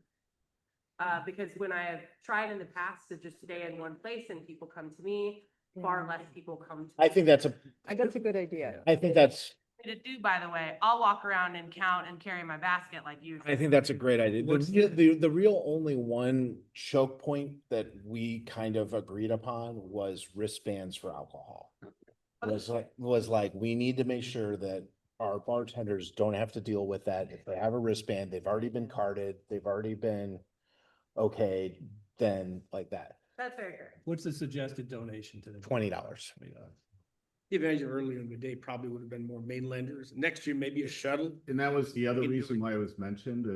Speaker 11: Because when I have tried in the past to just stay in one place and people come to me, far less people come to.
Speaker 5: I think that's
Speaker 3: That's a good idea.
Speaker 5: I think that's,
Speaker 11: To do, by the way, I'll walk around and count and carry my basket like you.
Speaker 5: I think that's a great idea. The real only one choke point that we kind of agreed upon was wristbands for alcohol. Was like, we need to make sure that our bartenders don't have to deal with that. If they have a wristband, they've already been carded, they've already been okayed, then like that,
Speaker 11: That's very fair.
Speaker 2: What's the suggested donation to the?
Speaker 5: $20.
Speaker 8: Imagine earlier in the day, probably would have been more mainlanders. Next year, maybe a shuttle.
Speaker 9: And that was the other
Speaker 8: Can do
Speaker 9: reason
Speaker 8: it.
Speaker 9: why it was mentioned,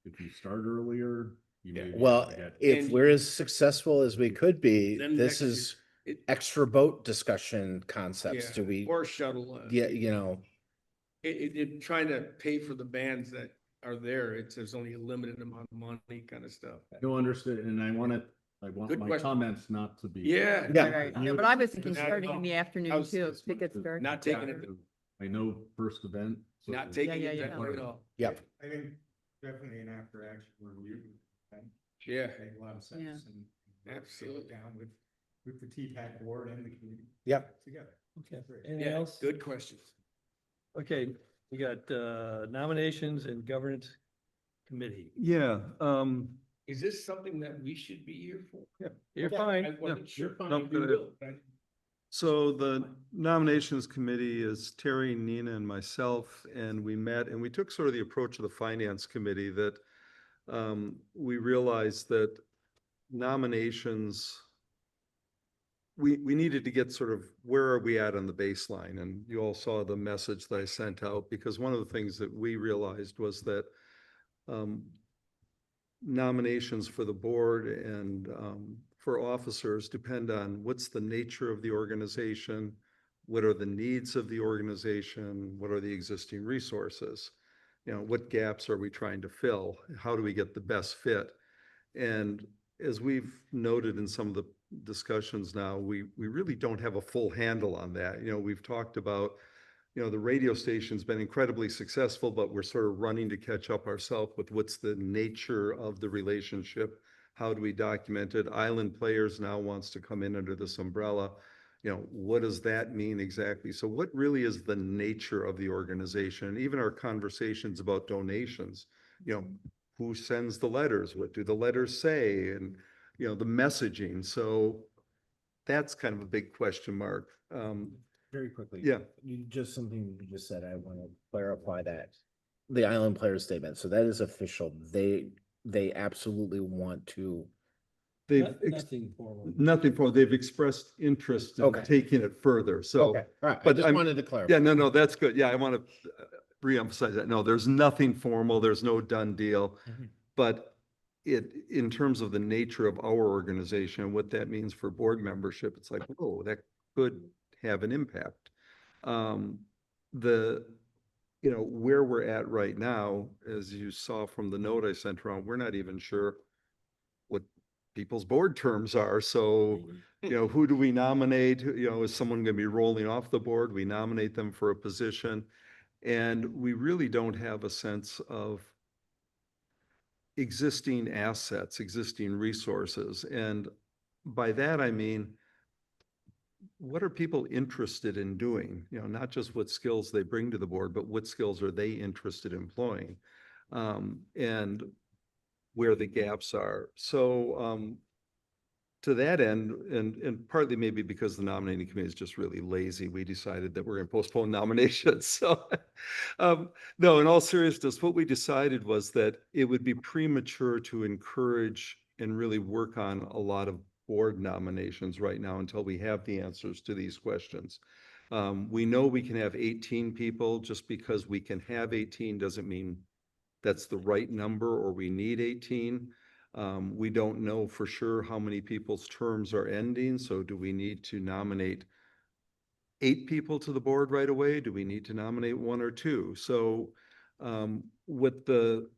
Speaker 9: if you start earlier, you may. be able
Speaker 5: Well,
Speaker 9: to get-
Speaker 5: if
Speaker 8: And-
Speaker 5: we're as successful as we could be,
Speaker 8: Then
Speaker 5: this
Speaker 8: next year,
Speaker 5: is
Speaker 8: it-
Speaker 5: extra boat discussion concepts.
Speaker 8: Yeah,
Speaker 5: Do we,
Speaker 8: or shuttle.
Speaker 5: yeah, you know,
Speaker 8: Trying to pay for the bands that are there, there's only a limited amount of money kind of stuff.
Speaker 9: No, understood, and I want
Speaker 8: Good
Speaker 9: my
Speaker 8: question.
Speaker 9: comments not to be.
Speaker 8: Yeah.
Speaker 5: Yeah.
Speaker 3: Right. Yeah, but I was thinking
Speaker 8: Not-
Speaker 3: starting in the afternoon
Speaker 8: was-
Speaker 3: too, to get started.
Speaker 8: Not taking it,
Speaker 9: I know first event. so-
Speaker 8: not taking
Speaker 3: yeah,
Speaker 8: it
Speaker 3: yeah.
Speaker 8: that way at all.
Speaker 5: yep.
Speaker 7: I think definitely an after action review.
Speaker 8: Yeah,
Speaker 7: Make a lot of sense
Speaker 3: Yeah.
Speaker 7: and.
Speaker 8: Absolutely.
Speaker 7: Sit down with the TPAC board and the community.
Speaker 5: Yep.
Speaker 7: Together.
Speaker 2: Okay,
Speaker 7: Great.
Speaker 2: anything
Speaker 8: yeah,
Speaker 2: else?
Speaker 8: good questions.
Speaker 2: Okay, we got nominations and governance committee.
Speaker 4: Yeah,
Speaker 8: Is this something that we should be here for?
Speaker 2: You're
Speaker 8: I
Speaker 2: fine.
Speaker 8: wasn't sure.
Speaker 4: No,
Speaker 8: Maybe we
Speaker 4: good.
Speaker 8: will, but
Speaker 4: so the nominations committee is Terry, Nina, and myself, and we met and we took sort of the approach of the finance committee that we realized that nominations, we needed to get sort of, where are we at on the baseline? And you all saw the message that I sent out, because one of the things that we realized was that nominations for the board and for officers depend on what's the nature of the organization, what are the needs of the organization, what are the existing resources, you know, what gaps are we trying to fill, how do we get the best fit? And as we've noted in some of the discussions now, we really don't have a full handle on that. You know, we've talked about, you know, the radio station's been incredibly successful, but we're sort of running to catch up ourselves with what's the nature of the relationship. How do we document it? Island Players now wants to come in under this umbrella. You know, what does that mean exactly? So what really is the nature of the organization? And even our conversations about donations, you know, who sends the letters? What do the letters say? And, you know, the messaging. So that's kind of a big question mark.
Speaker 5: Very quickly.
Speaker 4: Yeah.
Speaker 5: Just something you just said, I want to clarify that. The Island Players statement, so that is official. They absolutely want to.
Speaker 4: They've
Speaker 2: Nothing formal.
Speaker 4: nothing for, they've expressed interest in
Speaker 5: Okay.
Speaker 4: taking it further. So,
Speaker 5: Okay, all right, I
Speaker 4: but
Speaker 5: just
Speaker 4: I'm-
Speaker 5: wanted to clarify.
Speaker 4: yeah, no, that's good. Yeah, I want to reemphasize that. No, there's nothing formal. There's no done deal.
Speaker 5: Mhm.
Speaker 4: But in terms of the nature of our organization and what that means for board membership, it's like, oh, that could have an impact. You know, where we're at right now, as you saw from the note I sent around, we're not even sure what people's board terms are. So, you know, who do we nominate? You know, is someone going to be rolling off the board? We nominate them for a position. And we really don't have a sense of existing assets, existing resources. And by that, I mean, what are people interested in doing? You know, not just what skills they bring to the board, but what skills are they interested in employing? And where the gaps are. So to that end, and partly maybe because the nominating committee is just really lazy, we decided that we're going to postpone nominations. So, no, in all seriousness, what we decided was that it would be premature to encourage and really work on a lot of board nominations right now until we have the answers to these questions. We know we can have 18 people. Just because we can have 18 doesn't mean that's the right number or we need 18. We don't know for sure how many people's terms are ending, so do we need to nominate 8 people to the board right away? Do we need to nominate 1 or 2? So what the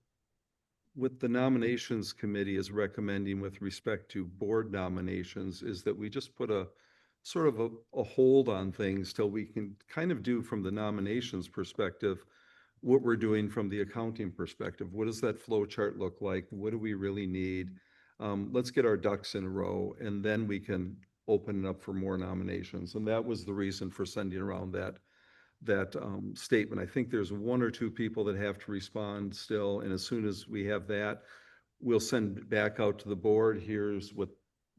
Speaker 4: nominations committee is recommending with respect to board nominations is that we just put a sort of a hold on things till we can kind of do from the nominations perspective what we're doing from the accounting perspective. What does that flow chart look like? What do we really need? Let's get our ducks in a row, and then we can open it up for more nominations. And that was the reason for sending around that statement. I think there's 1 or 2 people that have to respond still, and as soon as we have that, we'll send it back out to the board. Here's what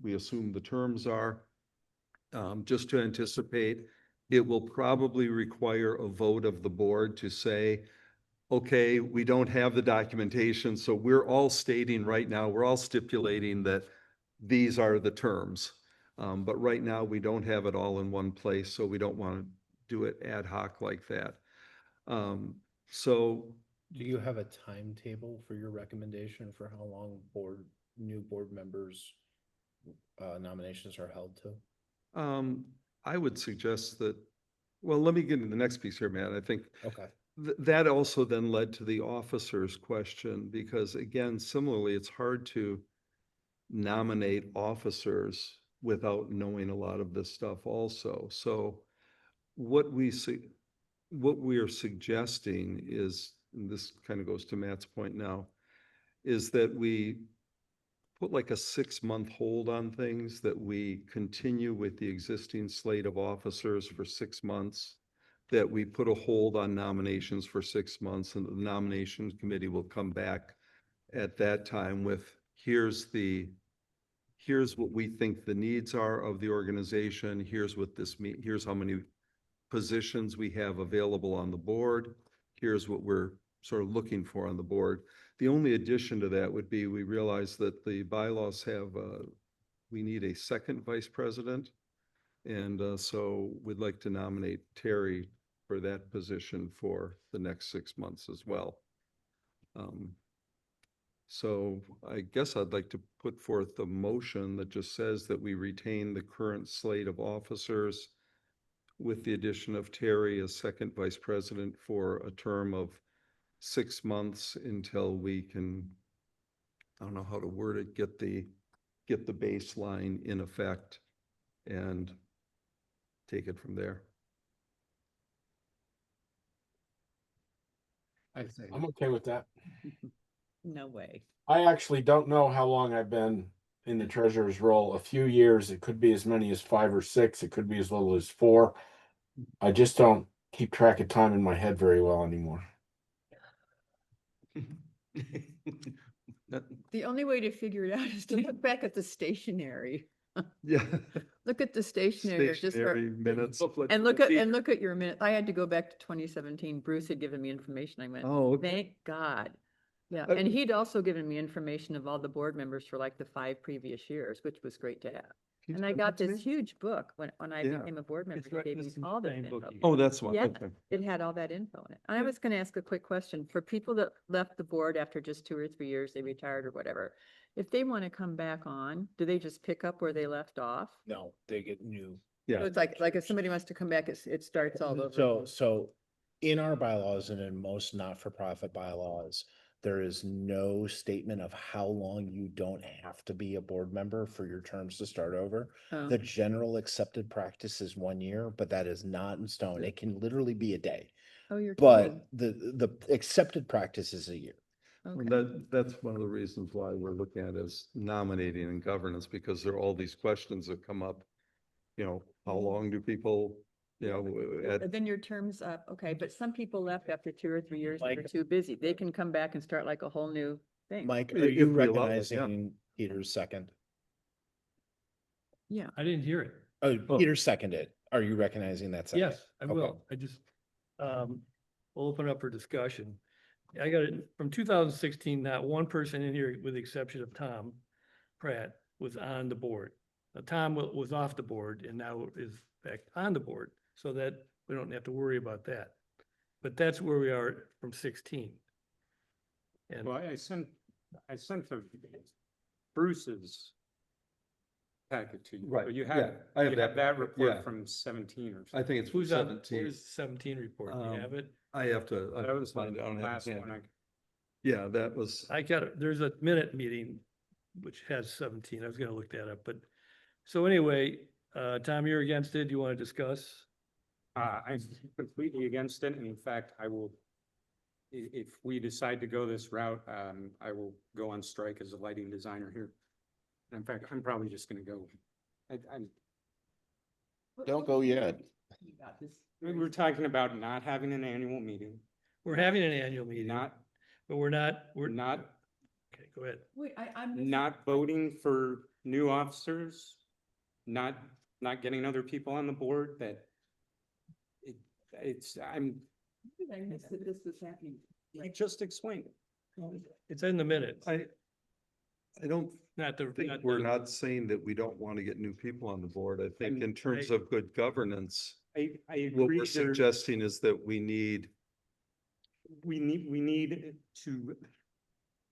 Speaker 4: we assume the terms are. Just to anticipate, it will probably require a vote of the board to say, okay, we don't have the documentation, so we're all stating right now, we're all stipulating that these are the terms. But right now, we don't have it all in one place, so we don't want to do it ad hoc like that. So
Speaker 5: Do you have a timetable for your recommendation for how long new board members nominations are held to?
Speaker 4: I would suggest that, well, let me get into the next piece here, Matt. I think
Speaker 5: Okay.
Speaker 4: that also then led to the officers question, because again, similarly, it's hard to nominate officers without knowing a lot of this stuff also. So what we are suggesting is, and this kind of goes to Matt's point now, is that we put like a 6-month hold on things, that we continue with the existing slate of officers for 6 months, that we put a hold on nominations for 6 months, and the nomination committee will come back at that time with, here's what we think the needs are of the organization, here's what this means, here's how many positions we have available on the board, here's what we're sort of looking for on the board. The only addition to that would be, we realize that the bylaws have, we need a second vice president. And so we'd like to nominate Terry for that position for the next 6 months as well. So I guess I'd like to put forth a motion that just says that we retain the current slate of officers with the addition of Terry as second vice president for a term of 6 months until we can, I don't know how to word it, get the baseline in effect and take it from there.
Speaker 1: I'm okay with that.
Speaker 3: No way.
Speaker 1: I actually don't know how long I've been in the treasurer's role. A few years. It could be as many as 5 or 6. It could be as little as 4. I just don't keep track of time in my head very well anymore.
Speaker 3: The only way to figure it out is to look back at the stationery.
Speaker 4: Yeah.
Speaker 3: Look at the stationery. Just
Speaker 4: Stationary minutes.
Speaker 3: and look at your minute. I had to go back to 2017. Bruce had given me information. I went,
Speaker 4: Oh, okay.
Speaker 3: thank God. Yeah,
Speaker 4: Uh,
Speaker 3: and he'd also given me information of all the board members for like the 5 previous years, which was great to have.
Speaker 4: Can you
Speaker 3: And I
Speaker 4: send
Speaker 3: got
Speaker 4: that to
Speaker 3: this
Speaker 4: me?
Speaker 3: huge book when I
Speaker 4: Yeah.
Speaker 3: became a board member.
Speaker 2: It's
Speaker 3: He
Speaker 2: right-
Speaker 3: gave me
Speaker 2: this is
Speaker 3: all
Speaker 2: the
Speaker 3: this
Speaker 2: same book
Speaker 3: info.
Speaker 2: you
Speaker 4: Oh, that's one.
Speaker 3: Yeah,
Speaker 4: Okay.
Speaker 3: it had all that info in it. And I was gonna ask a quick question. For people that left the board after just 2 or 3 years, they retired or whatever, if they want to come back on, do they just pick up where they left off?
Speaker 5: No, they get new.
Speaker 3: So
Speaker 4: Yeah.
Speaker 3: it's like if somebody wants to come back, it starts all over.
Speaker 5: So in our bylaws and in most not-for-profit bylaws, there is no statement of how long you don't have to be a board member for your terms to start over.
Speaker 3: Oh.
Speaker 5: The general accepted practice is 1 year, but that is not in stone. It can literally be a day.
Speaker 3: Oh, you're
Speaker 5: But
Speaker 3: kidding.
Speaker 5: the accepted practice is a year.
Speaker 3: Okay.
Speaker 4: Well, that's one of the reasons why we're looking at is nominating and governance, because there are all these questions that come up. You know, how long do people,
Speaker 3: Then your term's up, okay, but some people left after 2 or 3 years, they were
Speaker 5: Mike-
Speaker 3: too busy. They can come back and start like a whole new thing.
Speaker 5: Mike,
Speaker 4: If
Speaker 5: are you
Speaker 4: we allow it, yeah.
Speaker 5: recognizing Peter's second?
Speaker 3: Yeah.
Speaker 2: I didn't hear it.
Speaker 5: Oh, Peter seconded. Are you recognizing that second?
Speaker 2: Yes, I
Speaker 5: Okay.
Speaker 2: will. I just, we'll open up for discussion. I got it from 2016, not one person in here, with the exception of Tom Pratt, was on the board. Now, Tom was off the board and now is back on the board, so that we don't have to worry about that. But that's where we are from 16. And
Speaker 7: Well, I sent the Bruce's packet to you.
Speaker 4: Right,
Speaker 7: So you
Speaker 4: yeah,
Speaker 7: have,
Speaker 4: I have
Speaker 7: you
Speaker 4: that
Speaker 7: have that
Speaker 4: report,
Speaker 7: report
Speaker 4: yeah.
Speaker 7: from 17 or
Speaker 4: I
Speaker 7: something.
Speaker 4: think it's
Speaker 2: who's on,
Speaker 4: 17.
Speaker 2: where's 17 report? Do you have it?
Speaker 4: I have to.
Speaker 7: That was
Speaker 4: find
Speaker 7: the
Speaker 4: it. I don't have
Speaker 7: last
Speaker 4: it
Speaker 7: one.
Speaker 4: handy. Yeah, that was,
Speaker 2: I got it. There's a minute meeting which has 17. I was gonna look that up, but so anyway, Tom, you're against it. Do you want to discuss?
Speaker 7: I'm completely against it. And in fact, I will, if we decide to go this route, I will go on strike as a lighting designer here. In fact, I'm probably just gonna go. I'm,
Speaker 5: Don't go yet.
Speaker 7: we were talking about not having an annual meeting,
Speaker 2: We're having an annual meeting,
Speaker 7: not,
Speaker 2: but we're
Speaker 7: not,
Speaker 2: okay, go ahead.
Speaker 3: Wait,
Speaker 7: not voting for new officers, not getting other people on the board that
Speaker 3: I missed that this was happening.
Speaker 7: I just explained it.
Speaker 2: It's in the minutes.
Speaker 4: I don't
Speaker 2: Not the,
Speaker 4: think
Speaker 2: not
Speaker 4: we're
Speaker 2: the-
Speaker 4: not saying that we don't want to get new people on the board. I think
Speaker 7: And
Speaker 4: in terms
Speaker 2: I-
Speaker 4: of good governance,
Speaker 7: I
Speaker 4: what
Speaker 7: agree.
Speaker 4: we're suggesting is that we need
Speaker 7: We need to,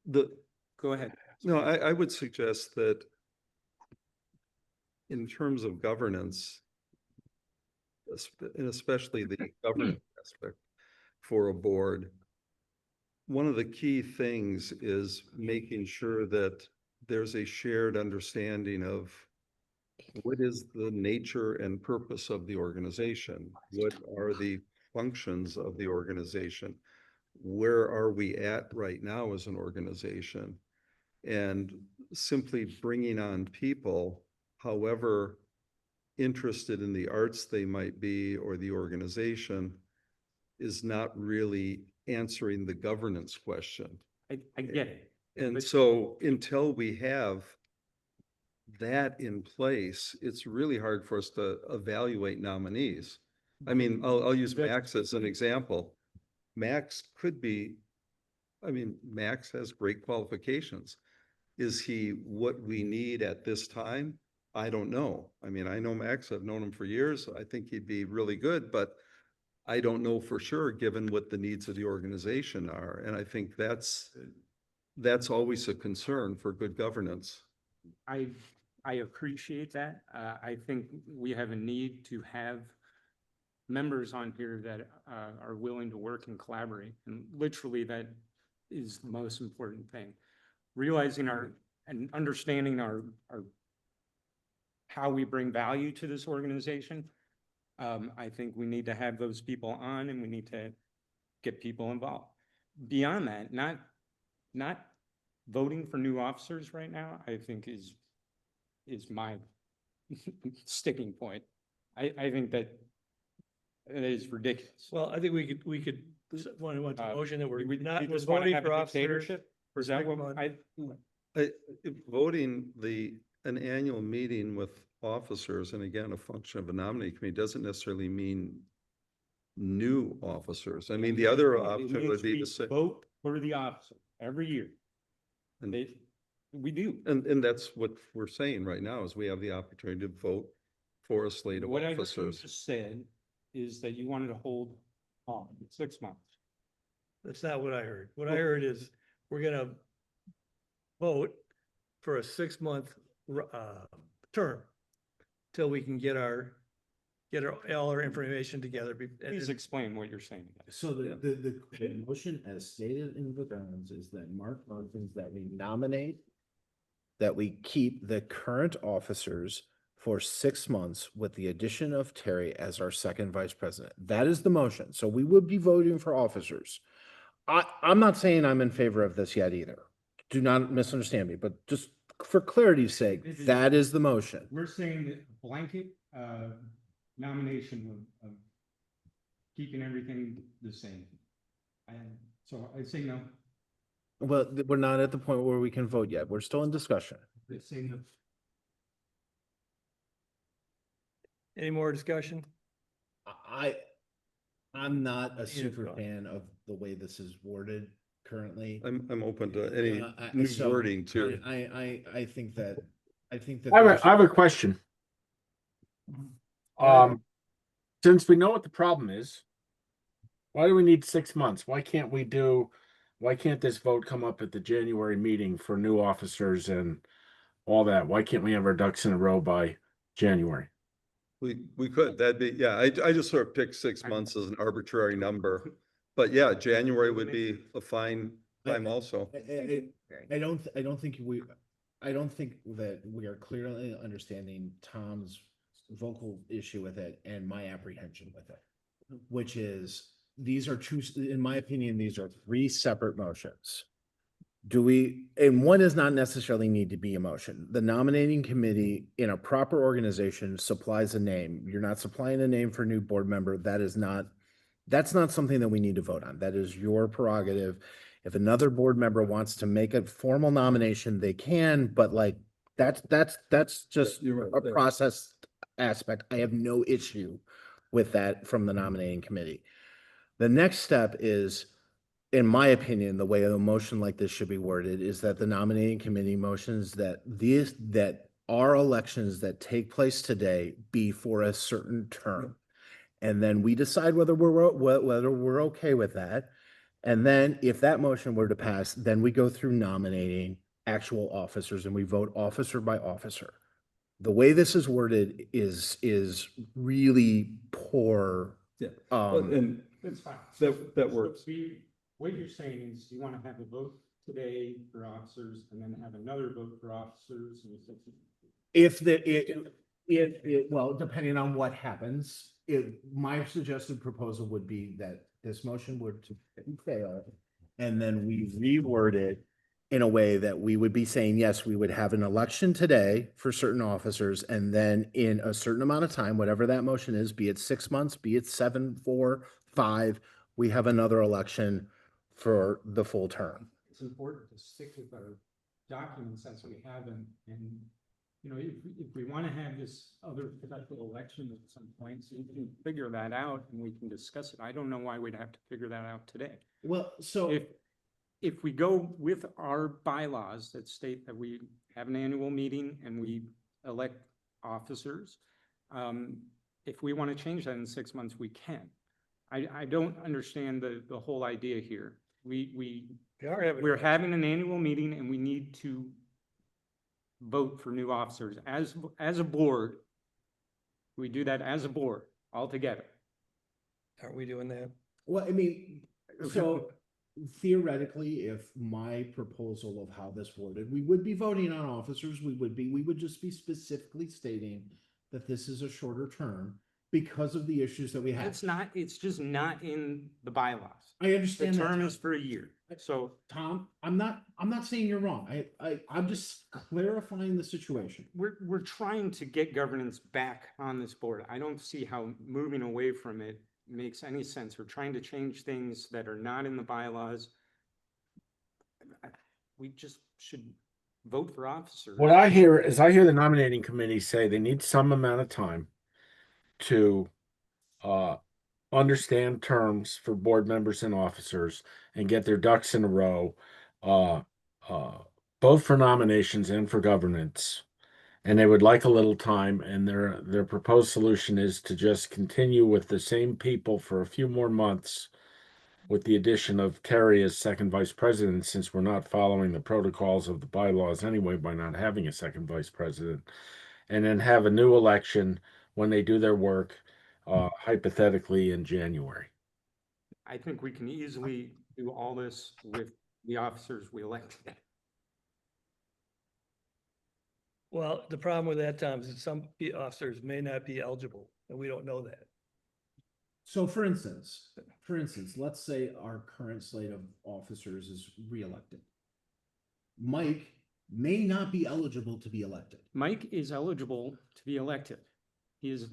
Speaker 4: the,
Speaker 7: go ahead.
Speaker 4: no, I would suggest that in terms of governance, and especially the governance aspect for a board, one of the key things is making sure that there's a shared understanding of what is the nature and purpose of the organization? What are the functions of the organization? Where are we at right now as an organization? And simply bringing on people, however interested in the arts they might be or the organization, is not really answering the governance question.
Speaker 7: I get it.
Speaker 4: And
Speaker 7: But-
Speaker 4: so until we have that in place, it's really hard for us to evaluate nominees. I mean, I'll use Max as an example. Max could be, I mean, Max has great qualifications. Is he what we need at this time? I don't know. I mean, I know Max, I've known him for years. I think he'd be really good, but I don't know for sure, given what the needs of the organization are. And I think that's always a concern for good governance.
Speaker 7: I appreciate that. I think we have a need to have members on here that are willing to work and collaborate. And literally that is the most important thing. Realizing and understanding our how we bring value to this organization. I think we need to have those people on and we need to get people involved. Beyond that, not voting for new officers right now, I think is my sticking point. I think that it is ridiculous.
Speaker 2: Well, I think we could, want to motion that we're
Speaker 7: We
Speaker 2: not
Speaker 7: just wanna
Speaker 2: voting
Speaker 7: have
Speaker 2: for
Speaker 7: a
Speaker 2: officers.
Speaker 7: dictatorship? Is that what
Speaker 4: Voting an annual meeting with officers, and again, a function of a nominating committee, doesn't necessarily mean new officers. I mean, the other
Speaker 7: It
Speaker 4: option
Speaker 7: means
Speaker 4: would be
Speaker 7: we
Speaker 4: to say,
Speaker 7: vote for the officer every year.
Speaker 4: and,
Speaker 7: We do.
Speaker 4: and that's what we're saying right now, is we have the opportunity to vote for a slate of
Speaker 7: What I
Speaker 4: officers.
Speaker 7: just said is that you wanted to hold on 6 months.
Speaker 2: That's not what I heard. What I heard is we're gonna vote for a 6-month term till we can get all our information together.
Speaker 7: Please explain what you're saying.
Speaker 5: So the motion as stated in the grounds is that Mark motions that we nominate, that we keep the current officers for 6 months with the addition of Terry as our second vice president. That is the motion. So we would be voting for officers. I'm not saying I'm in favor of this yet either. Do not misunderstand me, but just for clarity's sake, that is the motion.
Speaker 7: We're saying that blanket nomination of keeping everything the same. And so I say no.
Speaker 5: Well, we're not at the point where we can vote yet. We're still in discussion.
Speaker 7: I say no.
Speaker 2: Any more discussion?
Speaker 5: I'm not a
Speaker 2: Yeah,
Speaker 5: super
Speaker 2: go on.
Speaker 5: fan of the way this is worded currently.
Speaker 4: I'm open to any
Speaker 5: New
Speaker 4: new wording too.
Speaker 5: I think that,
Speaker 1: I have a question. Since we know what the problem is, why do we need 6 months? Why can't this vote come up at the January meeting for new officers and all that? Why can't we have our ducks in a row by January?
Speaker 4: We could, that'd be, yeah, I just sort of picked 6 months as an arbitrary number. But yeah, January would be a fine time also.
Speaker 5: I don't think I don't think that we are clearly understanding Tom's vocal issue with it and my apprehension with it, which is these are two, in my opinion, these are three separate motions. And one does not necessarily need to be a motion. The nominating committee in a proper organization supplies a name. You're not supplying a name for a new board member. That's not something that we need to vote on. That is your prerogative. If another board member wants to make a formal nomination, they can, but like, that's just
Speaker 4: You're
Speaker 5: a
Speaker 4: right.
Speaker 5: process aspect. I have no issue with that from the nominating committee. The next step is, in my opinion, the way a motion like this should be worded is that the nominating committee motions that our elections that take place today be for a certain term. And then we decide whether we're okay with that. And then if that motion were to pass, then we go through nominating actual officers and we vote officer by officer. The way this is worded is really poor.
Speaker 4: Yeah.
Speaker 5: Um,
Speaker 4: And
Speaker 7: That's fine.
Speaker 4: that works.
Speaker 7: So what you're saying is you want to have a vote today for officers and then have another vote for officers and
Speaker 5: well, depending on what happens, my suggested proposal would be that this motion would fail. And then we reword it in a way that we would be saying, yes, we would have an election today for certain officers. And then in a certain amount of time, whatever that motion is, be it 6 months, be it 7, 4, 5, we have another election for the full term.
Speaker 7: it's important to stick with our documents as we have them. And, you know, if we want to have this other federal election at some point, so you can figure that out and we can discuss it. I don't know why we'd have to figure that out today.
Speaker 5: Well, so
Speaker 7: If we go with our bylaws that state that we have an annual meeting and we elect officers, if we want to change that in 6 months, we can. I don't understand the whole idea here. We're having an annual meeting and we need to vote for new officers as a board. We do that as a board all together.
Speaker 2: Aren't we doing that?
Speaker 5: well, I mean, so theoretically, if my proposal of how this worded, we would be voting on officers, we would just be specifically stating that this is a shorter term because of the issues that we have.
Speaker 7: It's just not in the bylaws.
Speaker 5: I
Speaker 7: The
Speaker 5: understand that,
Speaker 7: term
Speaker 5: Tom.
Speaker 7: is for a year. So
Speaker 5: Tom, I'm not saying you're wrong. I'm just clarifying the situation.
Speaker 7: we're trying to get governance back on this board. I don't see how moving away from it makes any sense. We're trying to change things that are not in the bylaws. We just should vote for officers.
Speaker 1: What I hear is the nominating committee say they need some amount of time to understand terms for board members and officers and get their ducks in a row, both for nominations and for governance. And they would like a little time, and their proposed solution is to just continue with the same people for a few more months, with the addition of Terry as second vice president, since we're not following the protocols of the bylaws anyway by not having a second vice president, and then have a new election when they do their work, hypothetically in January.
Speaker 7: I think we can easily do all this with the officers we elected.
Speaker 2: Well, the problem with that, Tom, is that some officers may not be eligible, and we don't know that.
Speaker 5: So for instance, let's say our current slate of officers is reelected. Mike may not be eligible to be elected.
Speaker 7: Mike is eligible to be elected. He is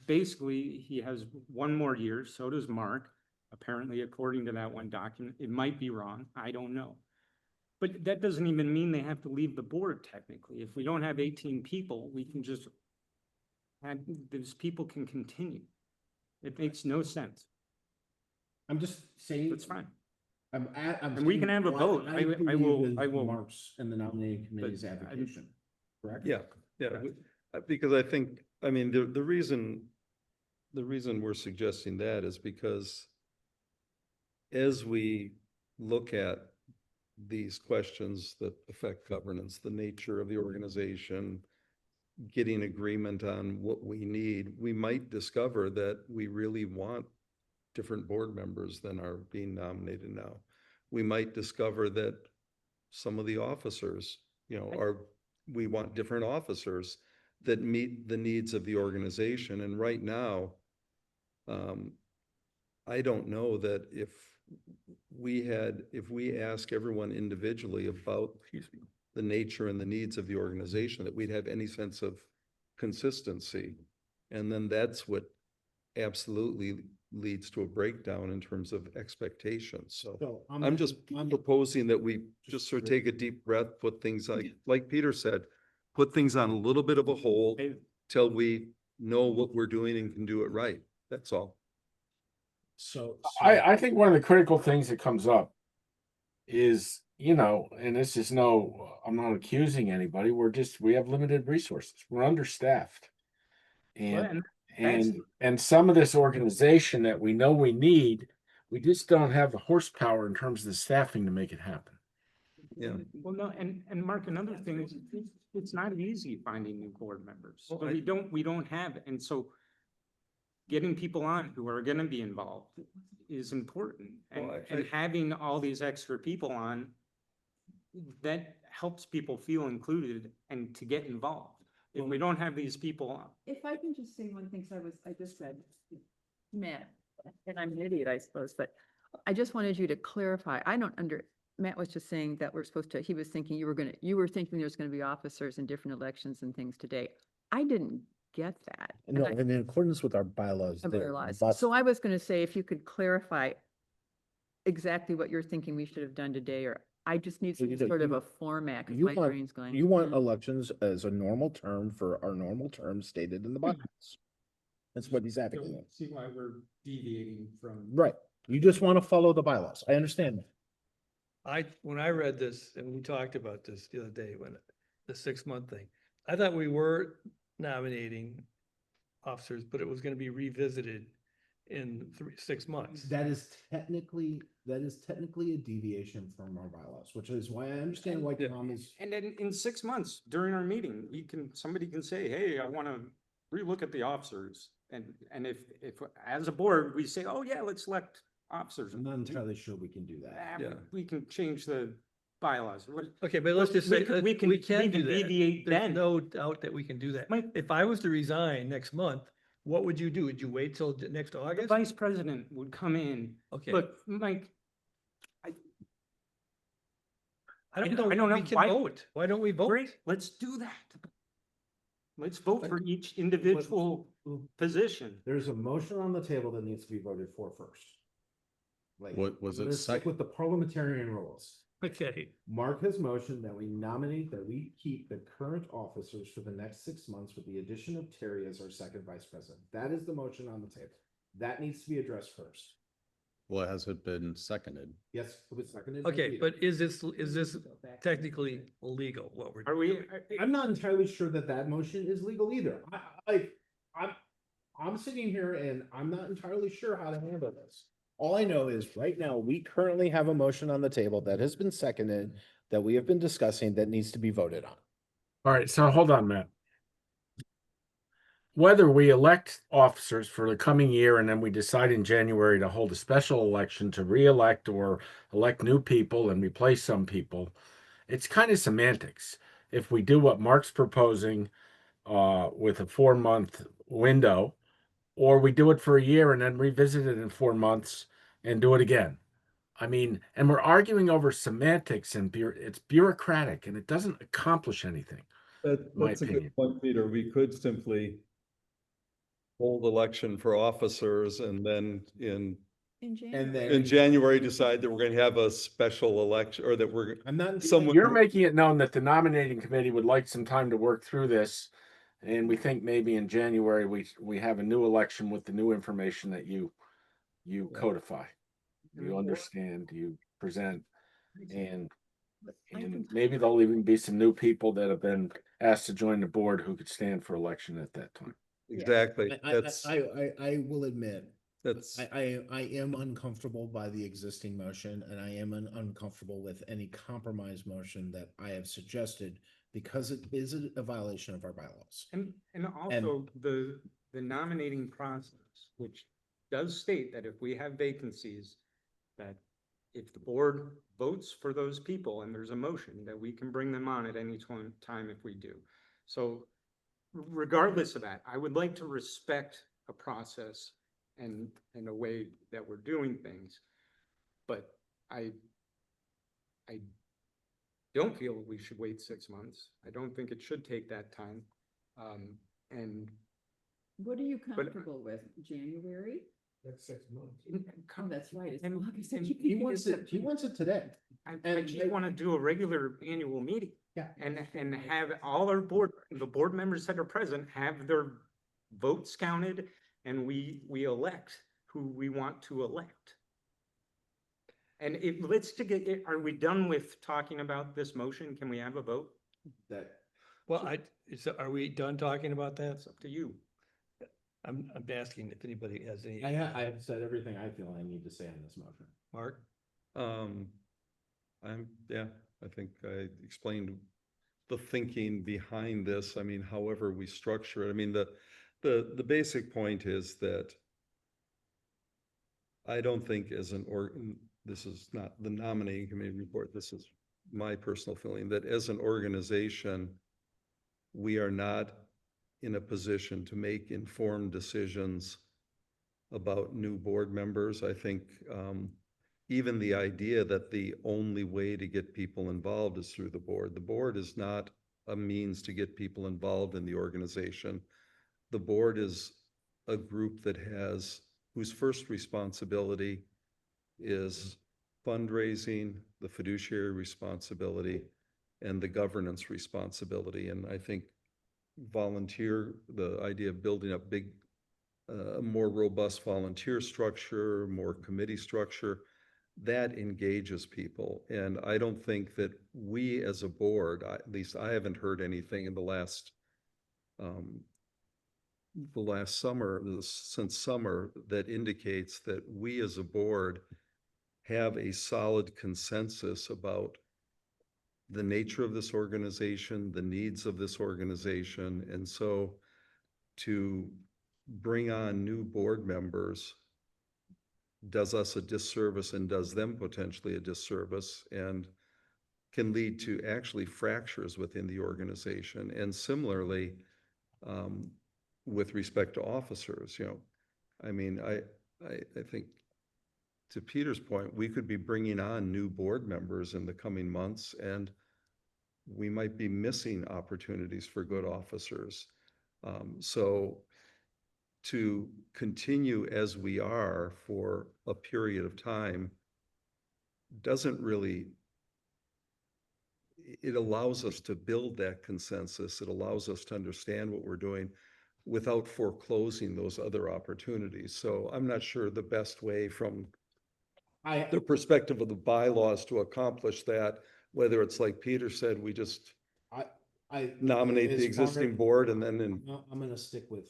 Speaker 7: basically, he has one more year, so does Mark. Apparently, according to that one document, it might be wrong, I don't know. But that doesn't even mean they have to leave the board technically. If we don't have 18 people, we can just and those people can continue. It makes no sense.
Speaker 10: I'm just saying.
Speaker 7: It's fine.
Speaker 10: I'm
Speaker 7: And we can
Speaker 10: saying
Speaker 7: have a
Speaker 10: what
Speaker 7: vote. I
Speaker 10: believe
Speaker 7: will.
Speaker 10: is Mark's and the nominating committee's
Speaker 7: I'm-
Speaker 10: advocation, correct?
Speaker 4: Yeah, because I think, I mean, the reason we're suggesting that is because as we look at these questions that affect governance, the nature of the organization, getting agreement on what we need, we might discover that we really want different board members than are being nominated now. We might discover that some of the officers, we want different officers that meet the needs of the organization. And right now, I don't know that if we ask everyone individually about the nature and the needs of the organization, that we'd have any sense of consistency. And then that's what absolutely leads to a breakdown in terms of expectations. So I'm proposing that we just sort of take a deep breath, put things like Peter said, put things on a little bit of a hold till we know what we're doing and can do it right. That's all.
Speaker 10: So
Speaker 1: I think one of the critical things that comes up is, and this is I'm not accusing anybody. We have limited resources. We're understaffed. And some of this organization that we know we need, we just don't have the horsepower in terms of the staffing to make it happen.
Speaker 4: Yeah.
Speaker 7: Well, no, and Mark, another thing is, it's not easy finding new board members.
Speaker 4: Well,
Speaker 7: So we don't have, and so getting people on who are gonna be involved is important. And,
Speaker 4: Well,
Speaker 7: and having all these extra people on, that helps people feel included and to get involved. If we don't have these people,
Speaker 3: If I can just say one thing, so I just said, Matt, and I'm an idiot, I suppose, but I just wanted you to clarify. Matt was just saying that he was thinking you were thinking there's gonna be officers in different elections and things today. I didn't get that. And
Speaker 5: No,
Speaker 3: I-
Speaker 5: and in accordance with our bylaws.
Speaker 3: I
Speaker 5: they're
Speaker 3: realized.
Speaker 5: robust.
Speaker 3: So I was gonna say, if you could clarify exactly what you're thinking we should have done today, or I just need
Speaker 5: Well,
Speaker 3: some
Speaker 5: you know,
Speaker 3: sort of
Speaker 5: you-
Speaker 3: a format, because
Speaker 5: You
Speaker 3: my
Speaker 5: want,
Speaker 3: brain's going.
Speaker 5: you want elections as a normal term for our normal term stated in the bylaws. That's what he's advocating.
Speaker 7: don't see why we're deviating from.
Speaker 5: Right. You just want to follow the bylaws. I understand.
Speaker 2: When I read this and we talked about this the other day, when the 6-month thing, I thought we were nominating officers, but it was gonna be revisited in 6 months.
Speaker 10: That is technically a deviation from our bylaws, which is why I understand why Tom is.
Speaker 7: And then in 6 months, during our meeting, somebody can say, hey, I wanna relook at the officers. And if as a board, we say, oh yeah, let's select officers.
Speaker 10: I'm not entirely sure we can do that.
Speaker 4: Yeah.
Speaker 7: We can change the bylaws.
Speaker 2: Okay, but let's just say,
Speaker 7: We can
Speaker 2: do that.
Speaker 7: deviate
Speaker 2: There's
Speaker 7: then.
Speaker 2: no doubt that we can do that.
Speaker 7: Mike-
Speaker 2: If I was to resign next month, what would you do? Would you wait till next
Speaker 7: The
Speaker 2: August?
Speaker 7: vice president would come in.
Speaker 2: Okay.
Speaker 7: Look, Mike,
Speaker 2: I don't
Speaker 7: I
Speaker 2: know,
Speaker 7: don't
Speaker 2: we
Speaker 7: know
Speaker 2: can
Speaker 7: why-
Speaker 2: vote. Why don't we vote?
Speaker 7: great, let's do that. Let's vote for each individual position.
Speaker 10: There's a motion on the table that needs to be voted for first. Like,
Speaker 9: What was
Speaker 10: I'm
Speaker 9: it,
Speaker 10: gonna stick with the parliamentarian rules.
Speaker 2: Okay,
Speaker 10: Mark has motioned that we keep the current officers for the next 6 months with the addition of Terry as our second vice president. That is the motion on the table. That needs to be addressed first.
Speaker 9: Well, has it been seconded?
Speaker 10: Yes, it was seconded. by
Speaker 2: okay,
Speaker 10: Peter.
Speaker 2: but is this technically illegal, what we're
Speaker 7: Are
Speaker 2: doing?
Speaker 7: we?
Speaker 10: I'm not entirely sure that motion is legal either. I'm sitting here and I'm not entirely sure how to handle this.
Speaker 5: All I know is right now, we currently have a motion on the table that has been seconded, that we have been discussing, that needs to be voted on.
Speaker 1: All right, so hold on, Matt. Whether we elect officers for the coming year and then we decide in January to hold a special election to re-elect or elect new people and replace some people, it's kind of semantics. If we do what Mark's proposing with a 4-month window, or we do it for a year and then revisit it in 4 months and do it again. I mean, and we're arguing over semantics and it's bureaucratic and it doesn't accomplish anything. my
Speaker 4: That's a
Speaker 1: opinion.
Speaker 4: good point, Peter. We could simply hold election for officers and then in January decide that we're going to have a special election, or that we're,
Speaker 10: I'm not.
Speaker 4: someone.
Speaker 1: You're making it known that the nominating committee would like some time to work through this And we think maybe in January, we have a new election with the new information that you codify, you understand, you present, and maybe there'll even be some new people that have been asked to join the board who could stand for election at that time.
Speaker 4: Exactly.
Speaker 10: I will admit,
Speaker 4: That's,
Speaker 10: I am uncomfortable by the existing motion, and I am uncomfortable with any compromise motion that I have suggested because it is a violation of our bylaws.
Speaker 7: And also the nominating process, which does state that if we have vacancies, that if the board votes for those people and there's a motion, that we can bring them on at any time if we do. So regardless of that, I would like to respect a process and a way that we're doing things. But I don't feel we should wait 6 months. I don't think it should take that time. And
Speaker 3: What are you comfortable with? January?
Speaker 10: That's 6 months.
Speaker 3: Oh, that's right. It's
Speaker 7: And-
Speaker 3: August.
Speaker 7: and
Speaker 10: He wants it today.
Speaker 7: I just want to do a regular annual meeting.
Speaker 10: Yeah.
Speaker 7: And have all the board members that are present have their votes counted, and we elect who we want to elect. And are we done with talking about this motion? Can we have a vote?
Speaker 10: That,
Speaker 2: Well, are we done talking about that?
Speaker 7: It's up to you.
Speaker 2: I'm asking if anybody has any.
Speaker 10: I have said everything I feel I need to say on this motion.
Speaker 2: Mark?
Speaker 4: I think I explained the thinking behind this. I mean, however we structure it. I mean, the basic point is that I don't think this is not the nominating committee report, this is my personal feeling, that as an organization, we are not in a position to make informed decisions about new board members. I think even the idea that the only way to get people involved is through the board. The board is not a means to get people involved in the organization. The board is a group whose first responsibility is fundraising, the fiduciary responsibility, and the governance responsibility. And I think the idea of building up a more robust volunteer structure, more committee structure, that engages people. And I don't think that we as a board, at least I haven't heard anything in the last summer, since summer, that indicates that we as a board have a solid consensus about the nature of this organization, the needs of this organization. And so to bring on new board members does us a disservice and does them potentially a disservice, and can lead to actually fractures within the organization. And similarly, with respect to officers, I mean, I think to Peter's point, we could be bringing on new board members in the coming months, and we might be missing opportunities for good officers. So to continue as we are for a period of time doesn't really, it allows us to build that consensus. It allows us to understand what we're doing without foreclosing those other opportunities. So I'm not sure the best way from the perspective of the bylaws to accomplish that, whether it's like Peter said, we just nominate the existing board and then.
Speaker 10: No, I'm gonna stick with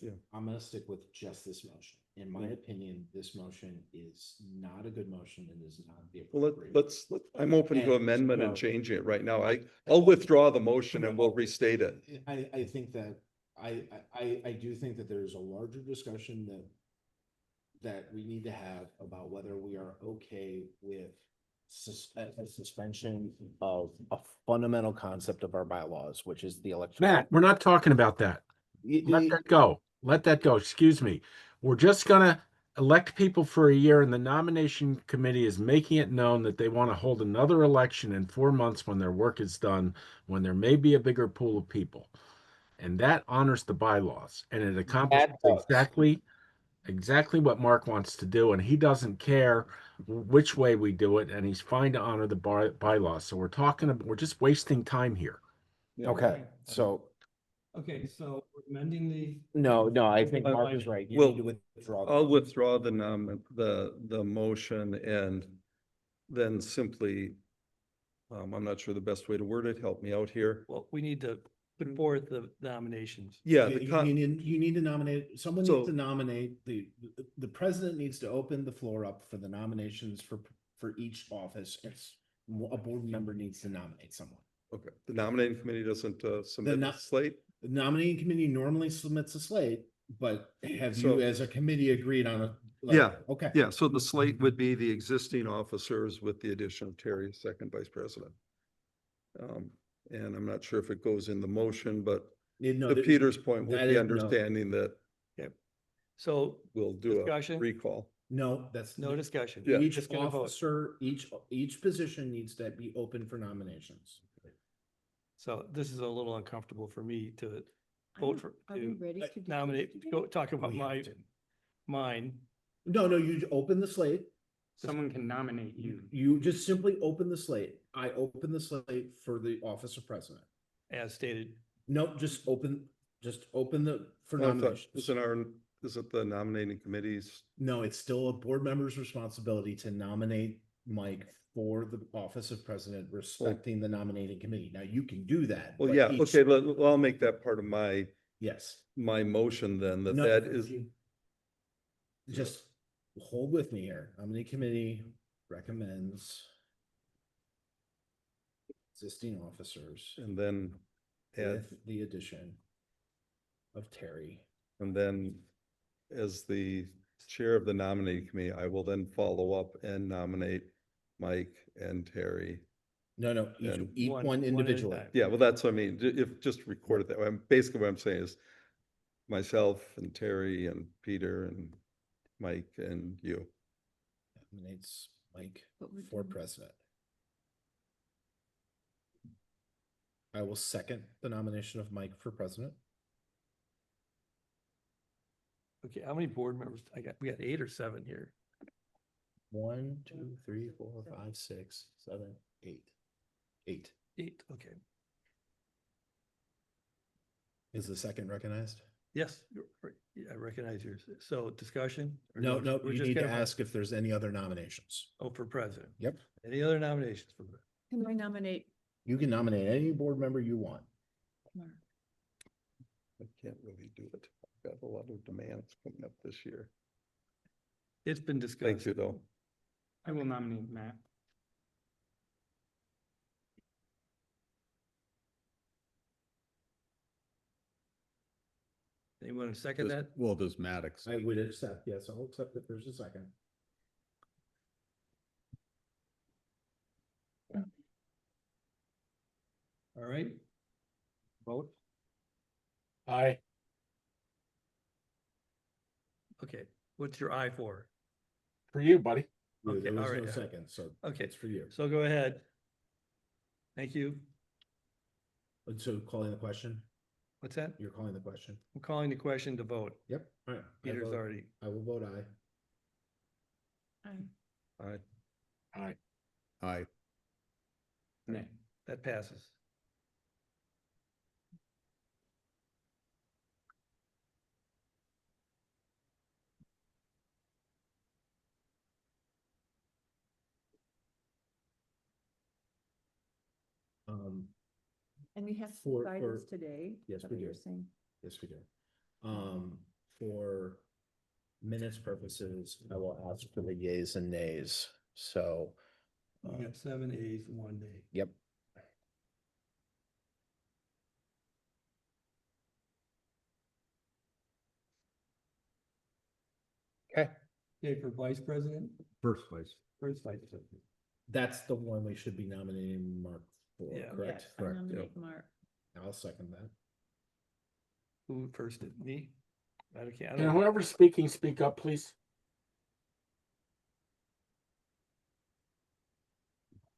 Speaker 10: just this motion. In my opinion, this motion is not a good motion and is not the
Speaker 4: Well,
Speaker 10: appropriate.
Speaker 4: I'm open to amendment and changing it right now. I'll withdraw the motion and we'll restate it.
Speaker 10: I think that, I do think that there's a larger discussion that we need to have about whether we are okay with a suspension of a fundamental concept of our bylaws, which is the election.
Speaker 1: Matt, we're not talking about that. Let that go. Let that go. Excuse me. We're just gonna elect people for a year, and the nomination committee is making it known that they want to hold another election in 4 months when their work is done, when there may be a bigger pool of people. And that honors the bylaws, and it accomplishes exactly what Mark wants to do, and he doesn't care which way we do it, and he's fine to honor the bylaws. So we're just wasting time here.
Speaker 10: Okay, so
Speaker 2: Okay, so we're amending the,
Speaker 10: No, I
Speaker 2: think
Speaker 10: think
Speaker 2: Mark
Speaker 10: Mark
Speaker 2: is
Speaker 10: is right. You
Speaker 4: Well,
Speaker 10: need to withdraw.
Speaker 4: I'll withdraw the motion and then simply, I'm not sure the best way to word it. Help me out here.
Speaker 2: well, we need to put forth the nominations.
Speaker 4: Yeah,
Speaker 10: You need to nominate, someone
Speaker 4: So-
Speaker 10: needs to nominate, the president needs to open the floor up for the nominations for each office. A board member needs to nominate someone.
Speaker 4: okay, the nominating committee doesn't submit
Speaker 10: no-
Speaker 4: a slate?
Speaker 10: The nominating committee normally submits a slate, but have
Speaker 4: So-
Speaker 10: you as a committee agreed on a?
Speaker 4: Yeah,
Speaker 10: Okay.
Speaker 4: Yeah, so the slate would be the existing officers with the addition of Terry, second vice president. And I'm not sure if it goes in the motion, but
Speaker 10: No,
Speaker 4: to Peter's point, with
Speaker 10: that
Speaker 4: the
Speaker 10: is- no.
Speaker 4: understanding that
Speaker 2: So
Speaker 4: we'll do a
Speaker 2: Discussion?
Speaker 4: recall.
Speaker 10: No, that's.
Speaker 2: no discussion.
Speaker 4: Yeah.
Speaker 10: Each
Speaker 2: Just gonna vote.
Speaker 10: officer, each position needs to be open for nominations.
Speaker 2: So this is a little uncomfortable for me to
Speaker 3: I
Speaker 2: vote
Speaker 3: don't-
Speaker 2: for,
Speaker 3: Are we
Speaker 2: to
Speaker 3: ready to? do
Speaker 2: nominate,
Speaker 3: this
Speaker 2: go
Speaker 3: today?
Speaker 2: talk about
Speaker 10: We have to.
Speaker 2: mine.
Speaker 10: No, you open the slate.
Speaker 7: Someone can nominate you.
Speaker 10: You just simply open the slate. I open the slate for the office of president.
Speaker 2: As stated.
Speaker 10: No, just open for
Speaker 4: I thought,
Speaker 10: nominations.
Speaker 4: is it the nominating committees?
Speaker 10: No, it's still a board member's responsibility to nominate Mike for the office of president, respecting the nominating committee. Now, you can do that.
Speaker 4: Well,
Speaker 10: but
Speaker 4: yeah,
Speaker 10: each-
Speaker 4: okay, well, I'll make that part of
Speaker 10: Yes.
Speaker 4: my motion then,
Speaker 10: No,
Speaker 4: that is,
Speaker 10: Just hold with me here. Nominating committee recommends existing officers
Speaker 4: and then add,
Speaker 10: with the addition of Terry.
Speaker 4: and then as the chair of the nominating committee, I will then follow up and nominate Mike and Terry.
Speaker 10: No,
Speaker 4: And
Speaker 10: each
Speaker 2: one-
Speaker 10: one
Speaker 2: one at a
Speaker 10: individually.
Speaker 2: time.
Speaker 4: Yeah, well, that's what I mean, if just record it that way. Basically what I'm saying is myself and Terry and Peter and Mike and you.
Speaker 10: Nominates Mike
Speaker 3: But we're
Speaker 10: for
Speaker 3: doing-
Speaker 10: president. I will second the nomination of Mike for president.
Speaker 2: Okay, how many board members? We got 8 or 7 here.
Speaker 10: 1, 2, 3, 4, 5, 6, 7, 8. 8.
Speaker 2: 8, okay.
Speaker 10: Is the second recognized?
Speaker 2: Yes, I recognize yours. So discussion? Or
Speaker 10: No,
Speaker 2: we're
Speaker 10: you
Speaker 2: just
Speaker 10: need to
Speaker 2: gonna vote?
Speaker 10: ask if there's any other nominations.
Speaker 2: Oh, for president.
Speaker 10: Yep.
Speaker 2: Any other nominations for?
Speaker 3: Can I nominate
Speaker 10: You can nominate any board member you want.
Speaker 3: Mark?
Speaker 4: I can't really do it. I've got a lot of demands coming up this year.
Speaker 2: It's been discussed.
Speaker 4: Thank you, though.
Speaker 7: I will nominate Matt.
Speaker 2: Anyone second that?
Speaker 9: Well, does Matt accept?
Speaker 10: I would accept, yes, I'll accept if there's a second.
Speaker 2: All right. Vote.
Speaker 1: Aye.
Speaker 2: Okay, what's your eye for?
Speaker 1: For you, buddy.
Speaker 2: Okay,
Speaker 10: There was
Speaker 2: all right,
Speaker 10: no
Speaker 2: yeah.
Speaker 10: second, so
Speaker 2: Okay.
Speaker 10: it's for you.
Speaker 2: So go ahead. Thank you.
Speaker 10: And so calling the question,
Speaker 2: What's that?
Speaker 10: you're calling the question?
Speaker 2: I'm calling the question to vote.
Speaker 10: Yep. All right.
Speaker 2: Peter's already.
Speaker 10: I will vote aye.
Speaker 3: Aye.
Speaker 4: Aye.
Speaker 9: Aye.
Speaker 7: Nay.
Speaker 2: That passes.
Speaker 3: And we have to
Speaker 10: For-
Speaker 3: decide
Speaker 10: for-
Speaker 3: this today?
Speaker 10: Yes,
Speaker 3: Is that
Speaker 10: we
Speaker 3: what you're
Speaker 10: do.
Speaker 3: saying?
Speaker 10: Yes, we do. For minutes purposes, I will ask for the yays and nays. So,
Speaker 2: We got 7 A's, 1 nay.
Speaker 10: yep. Okay.
Speaker 2: Okay, for vice president,
Speaker 9: First place.
Speaker 2: first vice president.
Speaker 10: That's the one we should be nominating Mark for,
Speaker 2: Yeah.
Speaker 10: correct?
Speaker 3: Yes, I
Speaker 10: Correct.
Speaker 3: nominate Mark.
Speaker 10: I'll second that.
Speaker 2: Who first did me? I can't. I
Speaker 1: And
Speaker 2: don't-
Speaker 1: whoever's speaking, speak up, please.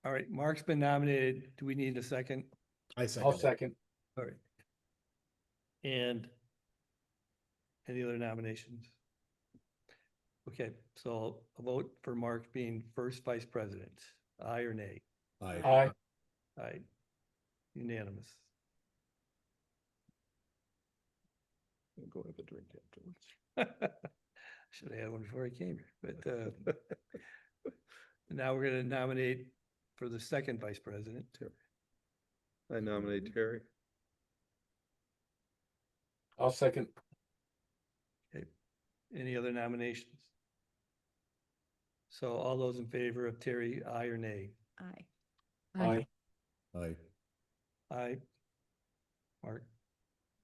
Speaker 2: All right, Mark's been nominated. Do we need a second?
Speaker 10: I
Speaker 1: I'll
Speaker 10: second.
Speaker 1: second.
Speaker 2: All right. And any other nominations? Okay, so a vote for Mark being first vice president, aye or nay?
Speaker 1: Aye.
Speaker 2: Aye. Unanimous.
Speaker 5: I'll go have a drink afterwards.
Speaker 2: Should have had one before I came here, but, now we're gonna nominate for the second vice president.
Speaker 4: I nominate Terry.
Speaker 1: I'll second.
Speaker 2: Okay. Any other nominations? So all those in favor of Terry, aye or nay?
Speaker 3: Aye.
Speaker 1: Aye.
Speaker 9: Aye.
Speaker 2: Aye. Mark,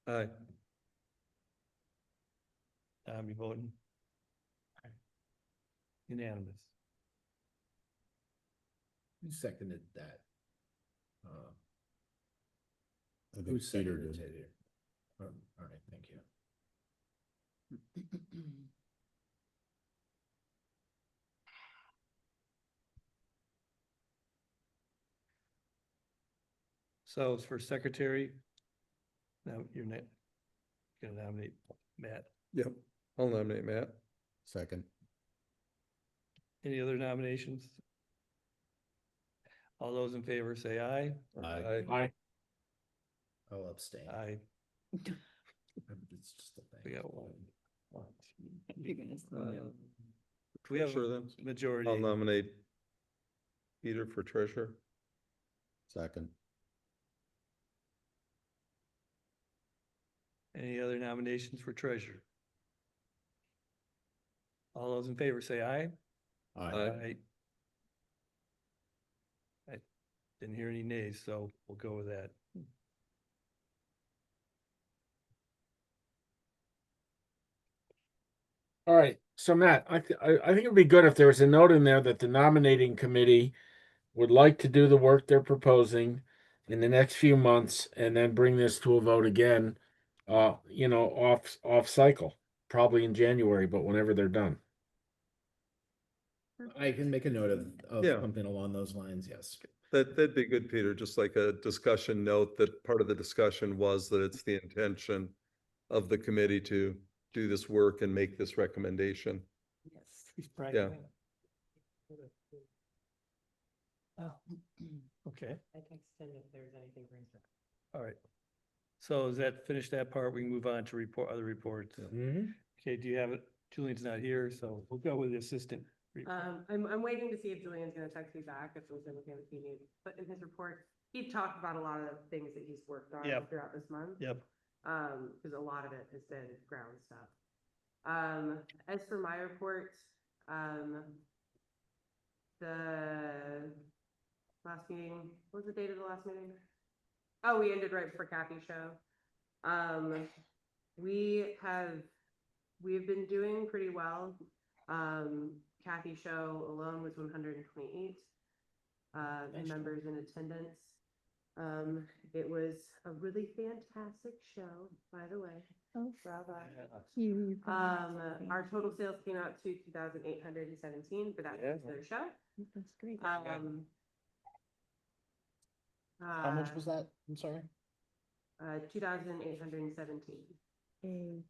Speaker 4: Aye.
Speaker 2: Tom, you voting? Unanimous.
Speaker 10: Who seconded that?
Speaker 9: I
Speaker 10: Who
Speaker 9: think Peter
Speaker 10: seconded
Speaker 9: did.
Speaker 10: it? All right, thank you.
Speaker 2: So for secretary, now you're not gonna nominate Matt.
Speaker 4: Yep, I'll nominate Matt.
Speaker 9: Second.
Speaker 2: Any other nominations? All those in favor say aye.
Speaker 9: Aye.
Speaker 1: Aye.
Speaker 10: I'll abstain.
Speaker 2: Aye.
Speaker 10: It's just a
Speaker 2: We
Speaker 10: thing.
Speaker 2: got one.
Speaker 3: You're gonna say no.
Speaker 2: We have
Speaker 4: Treasurer
Speaker 2: a
Speaker 4: then?
Speaker 2: majority.
Speaker 4: I'll nominate Peter for treasurer.
Speaker 9: Second.
Speaker 2: Any other nominations for treasurer? All those in favor say aye.
Speaker 9: Aye.
Speaker 2: I didn't hear any nays, so we'll go with that.
Speaker 1: All right, so Matt, I think it'd be good if there was a note in there that the nominating committee would like to do the work they're proposing in the next few months and then bring this to a vote again, off cycle, probably in January, but whenever they're done.
Speaker 10: I can make a note of
Speaker 4: Yeah.
Speaker 10: something along those lines, yes.
Speaker 4: That'd be good, Peter, just like a discussion note that part of the discussion was that it's the intention of the committee to do this work and make this recommendation.
Speaker 3: Yes.
Speaker 2: He's
Speaker 4: Yeah.
Speaker 2: practicing. Oh, okay,
Speaker 11: I text him if there's anything brings up.
Speaker 2: all right. So does that finish that part? We can move on to other reports. Okay, do you have it? Julian's not here, so we'll go with the assistant.
Speaker 11: I'm waiting to see if Julian's gonna text me back if there's anything that he needs, but in his report, he talked about a lot of the things that he's worked on
Speaker 2: Yep.
Speaker 11: throughout this month.
Speaker 2: Yep.
Speaker 11: Because a lot of it has been ground stuff. As for my report, the last meeting, what was the date of the last meeting? Oh, we ended right before Kathy's show. We have been doing pretty well. Kathy's show alone was 128 members in attendance. It was a really fantastic show, by the way.
Speaker 3: Oh,
Speaker 11: Bravo.
Speaker 3: Our
Speaker 11: Our total sales came out to 2,817 for that particular show.
Speaker 3: That's great.
Speaker 10: How much was that? I'm sorry.
Speaker 11: 2,817.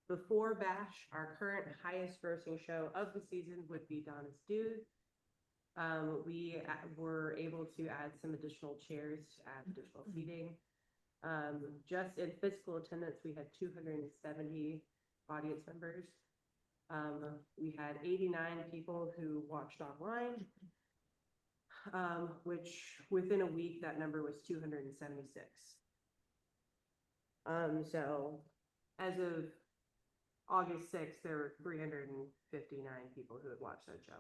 Speaker 11: Before Bash, our current highest grossing show of the season would be Donna's Dude. We were able to add some additional chairs to add additional seating. Just in physical attendance, we had 270 audience members. We had 89 people who watched online, which within a week, that number was 276. So as of August 6th, there were 359 people who had watched that show.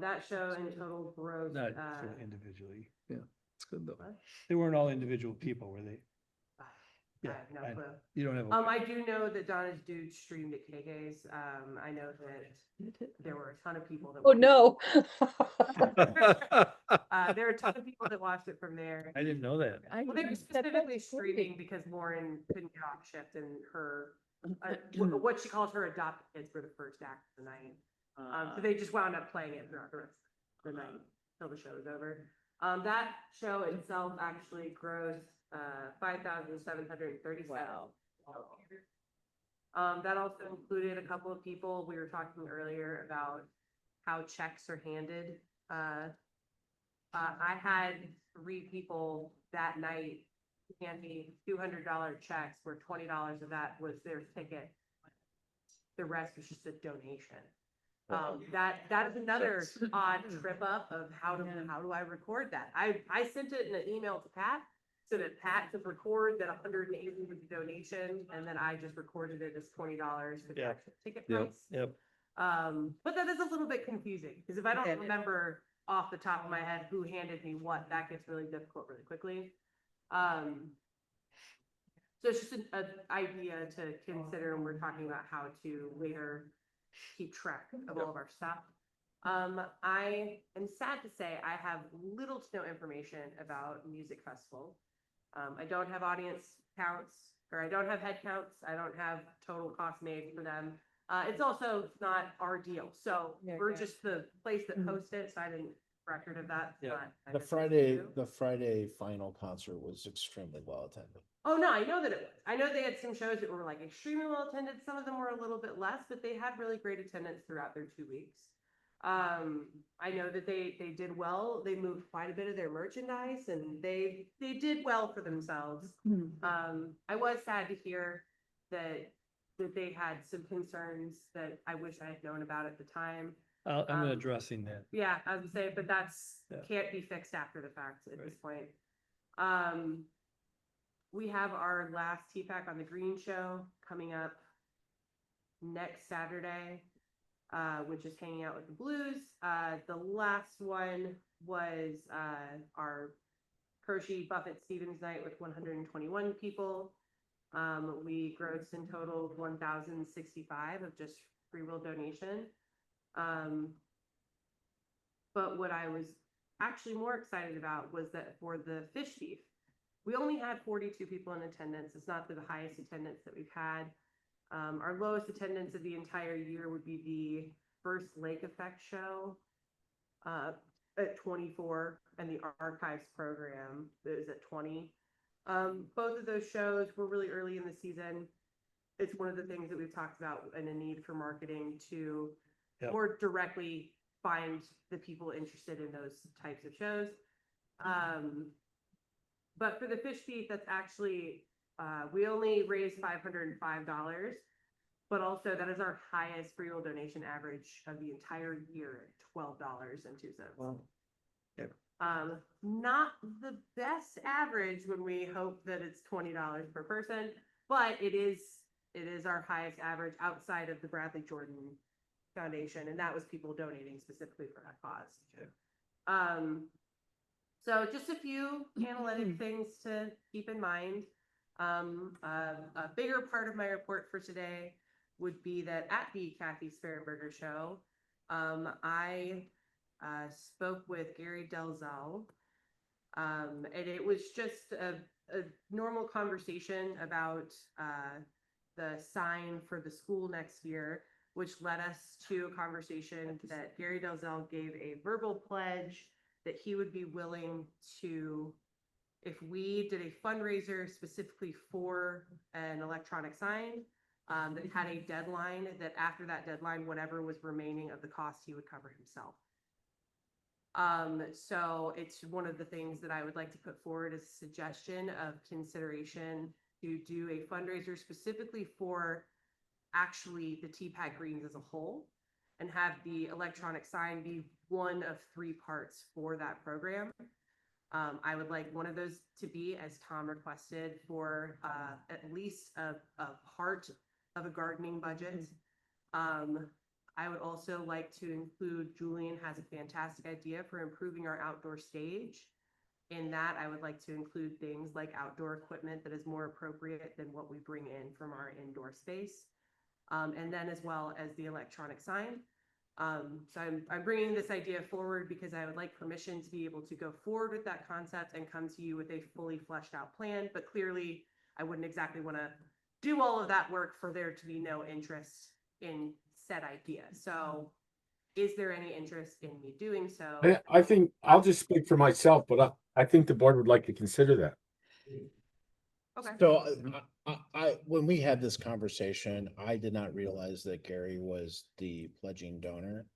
Speaker 11: That show in total grossed.
Speaker 2: Not individually.
Speaker 4: It's good though.
Speaker 2: They weren't all individual people, were they?
Speaker 11: I
Speaker 2: Yeah,
Speaker 11: have no
Speaker 2: I-
Speaker 11: clue.
Speaker 2: You don't have.
Speaker 11: I do know that Donna's Dude streamed at KK's. I know that there were a ton of people that.
Speaker 3: Oh, no.
Speaker 11: There are a ton of people that watched it from there.
Speaker 2: I didn't know that.
Speaker 11: Well, they were specifically streaming because Lauren couldn't get off shift and her, what she calls her adopted kids were the first act of the night. So they just wound up playing it throughout the rest of the night till the show was over. That show itself actually grossed 5,737.
Speaker 3: Wow.
Speaker 11: That also included a couple of people. We were talking earlier about how checks are handed. I had 3 people that night hand me $200 checks where $20 of that was their ticket. The rest was just a donation. That is another odd trip up of how do I record that? I sent it in an email to Pat so that Pat could record that 180 was a donation, and then I just recorded it as $20 for the actual ticket price.
Speaker 2: Yep.
Speaker 11: But that is a little bit confusing, because if I
Speaker 3: Okay.
Speaker 11: don't remember off the top of my head who handed me what, that gets really difficult really quickly. So it's just an idea to consider when we're talking about how to later keep track of all of our stuff. I am sad to say I have little to no information about music festival. I don't have audience counts, or I don't have head counts. I don't have total cost made for them. It's also not our deal. So
Speaker 3: Yeah,
Speaker 11: we're
Speaker 3: yeah.
Speaker 11: just the place that hosts it. So I didn't record of that.
Speaker 2: Yeah.
Speaker 11: but I
Speaker 5: The
Speaker 11: guess it's
Speaker 5: Friday,
Speaker 11: you.
Speaker 5: the Friday final concert was extremely well attended.
Speaker 11: Oh, no, I know that it was. I know they had some shows that were like extremely well attended. Some of them were a little bit less, but they had really great attendance throughout their 2 weeks. I know that they did well. They moved quite a bit of their merchandise, and they did well for themselves. I was sad to hear that they had some concerns that I wish I had known about at the time.
Speaker 2: I'm
Speaker 11: Um,
Speaker 2: addressing that.
Speaker 11: Yeah, I would say, but that's
Speaker 2: Yeah.
Speaker 11: can't be fixed after the fact at this
Speaker 2: Right.
Speaker 11: point. We have our last TPAC on the Green Show coming up next Saturday, which is hanging out with the Blues. The last one was our Hershey Buffett Stevens night with 121 people. We grossed in total of 1,065 of just free will donation. But what I was actually more excited about was that for the fish thief, we only had 42 people in attendance. It's not the highest attendance that we've had. Our lowest attendance of the entire year would be the first Lake Effect show at 24, and the archives program that is at 20. Both of those shows were really early in the season. It's one of the things that we've talked about, and a need for marketing to
Speaker 2: Yep.
Speaker 11: more directly find the people interested in those types of shows. But for the fish thief, that's actually, we only raised $505, but also that is our highest free will donation average of the entire year at $12.02.
Speaker 2: Wow. Yep.
Speaker 11: Not the best average when we hope that it's $20 per person, but it is our highest average outside of the Bradley Jordan Foundation, and that was people donating specifically for that cause.
Speaker 2: Okay.
Speaker 11: So just a few analytic things to keep in mind. A bigger part of my report for today would be that at the Kathy Sparrenberger show, I spoke with Gary Delzell, and it was just a normal conversation about the sign for the school next year, which led us to a conversation that Gary Delzell gave a verbal pledge that he would be willing to, if we did a fundraiser specifically for an electronic sign, that had a deadline, that after that deadline, whatever was remaining of the cost, he would cover himself. So it's one of the things that I would like to put forward as a suggestion of consideration to do a fundraiser specifically for actually the TPAC Greens as a whole, and have the electronic sign be one of 3 parts for that program. I would like one of those to be, as Tom requested, for at least a part of a gardening budget. I would also like to include, Julian has a fantastic idea for improving our outdoor stage. In that, I would like to include things like outdoor equipment that is more appropriate than what we bring in from our indoor space. And then as well as the electronic sign. So I'm bringing this idea forward because I would like permission to be able to go forward with that concept and come to you with a fully fleshed out plan. But clearly, I wouldn't exactly want to do all of that work for there to be no interest in said idea. So is there any interest in me doing so?
Speaker 1: I think I'll just speak for myself, but I think the board would like to consider that.
Speaker 11: Okay.
Speaker 5: So when we had this conversation, I did not realize that Gary was the pledging donor.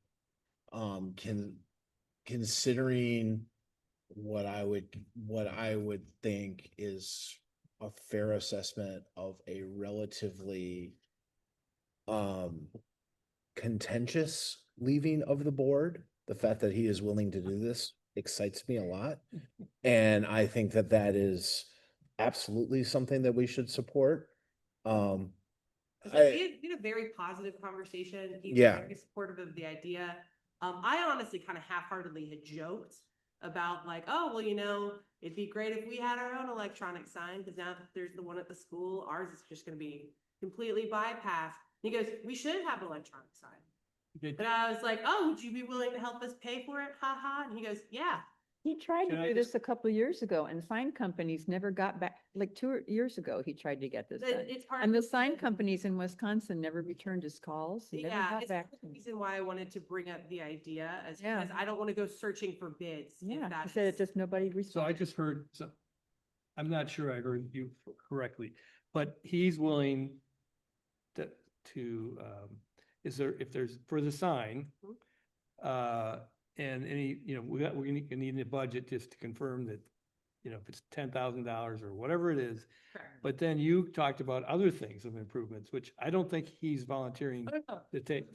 Speaker 5: Considering what I would think is
Speaker 10: a fair assessment of a relatively contentious leaving of the board. The fact that he is willing to do this excites me a lot. And I think that that is absolutely something that we should support.
Speaker 11: We had a very positive conversation. He was
Speaker 10: Yeah.
Speaker 11: very supportive of the idea. I honestly kind of half-heartedly had joked about like, oh, well, it'd be great if we had our own electronic sign, because now that there's the one at the school, ours is just gonna be completely bypassed. He goes, we should have an electronic sign. And I was like, oh, would you be willing to help us pay for it? Ha ha. And he goes, yeah.
Speaker 3: He tried to
Speaker 2: Can I
Speaker 3: do
Speaker 2: just-
Speaker 3: this a couple of years ago and sign companies never got back, like 2 years ago, he tried to get this done.
Speaker 11: It's hard.
Speaker 3: And the sign companies in Wisconsin never returned his calls, never
Speaker 11: Yeah,
Speaker 3: got
Speaker 11: it's
Speaker 3: back.
Speaker 11: the reason why I wanted to bring up the idea, as
Speaker 3: Yeah.
Speaker 11: because I don't want to go searching for bids. if
Speaker 3: Yeah, he
Speaker 11: that's-
Speaker 3: said it just nobody
Speaker 2: So I
Speaker 3: responded.
Speaker 2: just heard, I'm not sure I heard you correctly, but he's willing if there's for the sign, and any, we're gonna need a budget just to confirm that, if it's $10,000 or whatever it is.
Speaker 11: Correct.
Speaker 2: But then you talked about other things of improvements, which I don't think he's volunteering to take.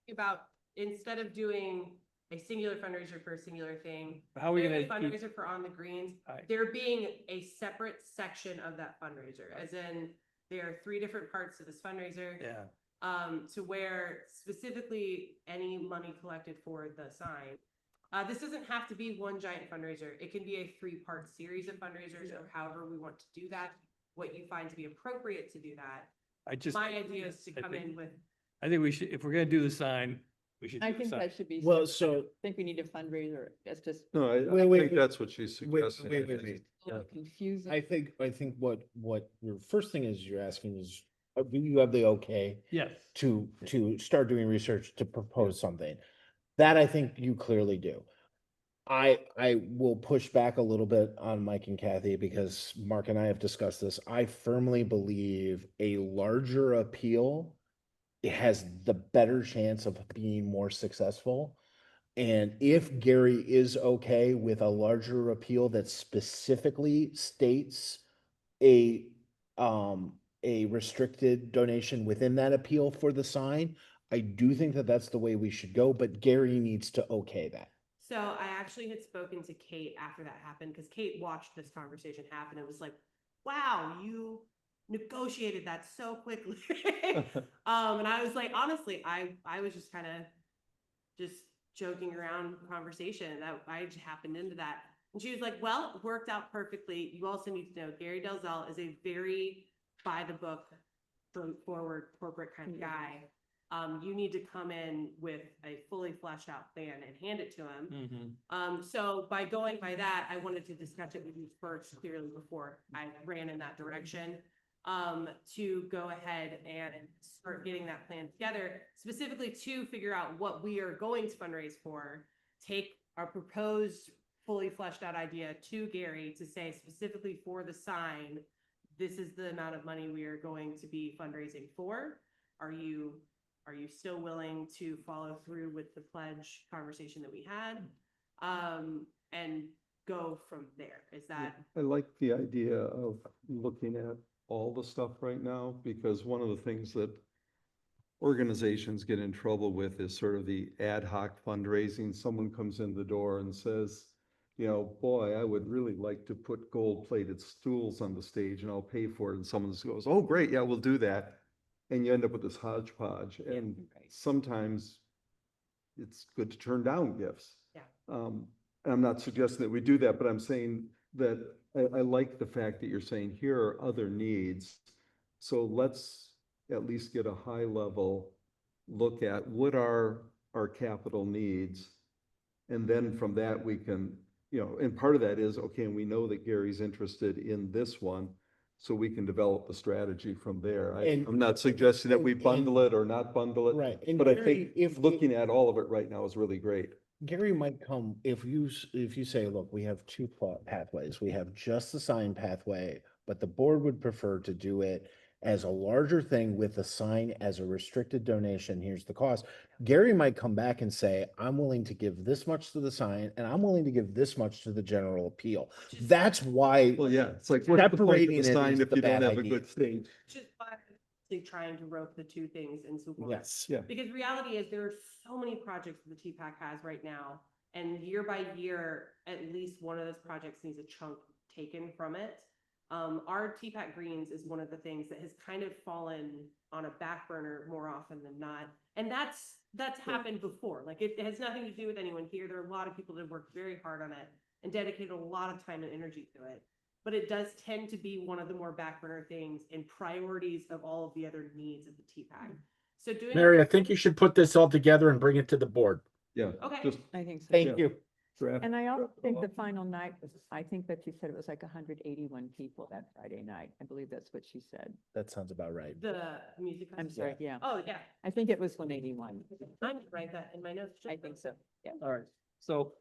Speaker 11: About, instead of doing a singular fundraiser for a singular thing,
Speaker 2: How are we
Speaker 11: doing
Speaker 2: gonna
Speaker 11: a
Speaker 2: keep?
Speaker 11: fundraiser for On the Greens,
Speaker 2: I-
Speaker 11: there being a separate section of that fundraiser, as in there are 3 different parts to this fundraiser.
Speaker 2: Yeah.
Speaker 11: To where specifically any money collected for the sign. This doesn't have to be one giant fundraiser. It can be a 3-part series of fundraisers, or however we want to do that, what you find to be appropriate to do that. My idea is to come in with,
Speaker 2: I think we should, if we're gonna do the sign, we should.
Speaker 3: I
Speaker 2: do the
Speaker 3: think
Speaker 2: sign.
Speaker 3: that should be.
Speaker 10: Well,
Speaker 3: separate. I
Speaker 10: so-
Speaker 3: don't think we need a fundraiser, that's just
Speaker 4: No, I
Speaker 10: Wait,
Speaker 4: think that's what she's suggesting.
Speaker 10: wait.
Speaker 3: a little confusing.
Speaker 10: I think what your first thing is you're asking is, do you have the okay
Speaker 2: Yes.
Speaker 10: to start doing research to propose something? That I think you clearly do. I will push back a little bit on Mike and Kathy, because Mark and I have discussed this. I firmly believe a larger appeal has the better chance of being more successful. And if Gary is okay with a larger appeal that specifically states a restricted donation within that appeal for the sign, I do think that that's the way we should go, but Gary needs to okay that.
Speaker 11: so I actually had spoken to Kate after that happened, because Kate watched this conversation happen. It was like, wow, you negotiated that so quickly. And I was like, honestly, I was just kind of just joking around conversation that I just happened into that. And she was like, well, it worked out perfectly. You also need to know Gary Delzell is a very by the book, forward corporate kind of guy. You need to come in with a fully fleshed out plan and hand it to him. So by going by that, I wanted to discuss it with you first clearly before I ran in that direction. To go ahead and start getting that plan together, specifically to figure out what we are going to fundraise for, take our proposed fully fleshed out idea to Gary to say specifically for the sign, this is the amount of money we are going to be fundraising for. Are you still willing to follow through with the pledge conversation that we had? And go from there. Is that?
Speaker 4: I like the idea of looking at all the stuff right now, because one of the things that organizations get in trouble with is sort of the ad hoc fundraising. Someone comes in the door and says, boy, I would really like to put gold-plated stools on the stage and I'll pay for it. And someone just goes, oh, great, yeah, we'll do that. And you end up with this hodgepodge. And sometimes it's good to turn down gifts.
Speaker 11: Yeah.
Speaker 4: I'm not suggesting that we do that, but I'm saying that I like the fact that you're saying here are other needs. So let's at least get a high level look at what are our capital needs. And then from that, we can, and part of that is, okay, and we know that Gary's interested in this one, so we can develop the strategy from there. I'm not suggesting that we bundle it or not bundle it.
Speaker 10: Right. And
Speaker 4: But I
Speaker 10: Gary,
Speaker 4: think looking at all of it right now is really great.
Speaker 10: Gary might come, if you say, look, we have 2 pathways. We have just the sign pathway, but the board would prefer to do it
Speaker 5: as a larger thing with a sign as a restricted donation, here's the cost. Gary might come back and say, I'm willing to give this much to the sign and I'm willing to give this much to the general appeal. That's why
Speaker 4: Well, yeah, it's like, what's the point of
Speaker 5: separating
Speaker 4: the
Speaker 5: it
Speaker 4: sign
Speaker 5: is
Speaker 4: if
Speaker 5: the
Speaker 4: you don't
Speaker 5: bad
Speaker 4: have a
Speaker 5: idea.
Speaker 4: good stage?
Speaker 11: Just by trying to rope the two things into one.
Speaker 5: Yes.
Speaker 4: Yeah.
Speaker 11: Because reality is there are so many projects that the TPAC has right now, and year by year, at least one of those projects needs a chunk taken from it. Our TPAC Greens is one of the things that has kind of fallen on a back burner more often than not. And that's happened before. Like it has nothing to do with anyone here. There are a lot of people that have worked very hard on it and dedicated a lot of time and energy to it. But it does tend to be one of the more back burner things and priorities of all of the other needs of the TPAC. So doing
Speaker 1: Mary, I think you should put this all together and bring it to the board.
Speaker 4: Yeah.
Speaker 11: Okay.
Speaker 4: Just
Speaker 3: I think so.
Speaker 5: Thank you.
Speaker 4: draft.
Speaker 3: And I also think the final night was, I think that you said it was like 181 people that Friday night. I believe that's what she said.
Speaker 5: That sounds about right.
Speaker 11: the music.
Speaker 3: I'm
Speaker 11: festival.
Speaker 3: sorry, yeah.
Speaker 11: Oh, yeah.
Speaker 3: I think it was 181.
Speaker 11: I'm gonna write that in my notes.
Speaker 3: I think so, yeah.
Speaker 2: All right, so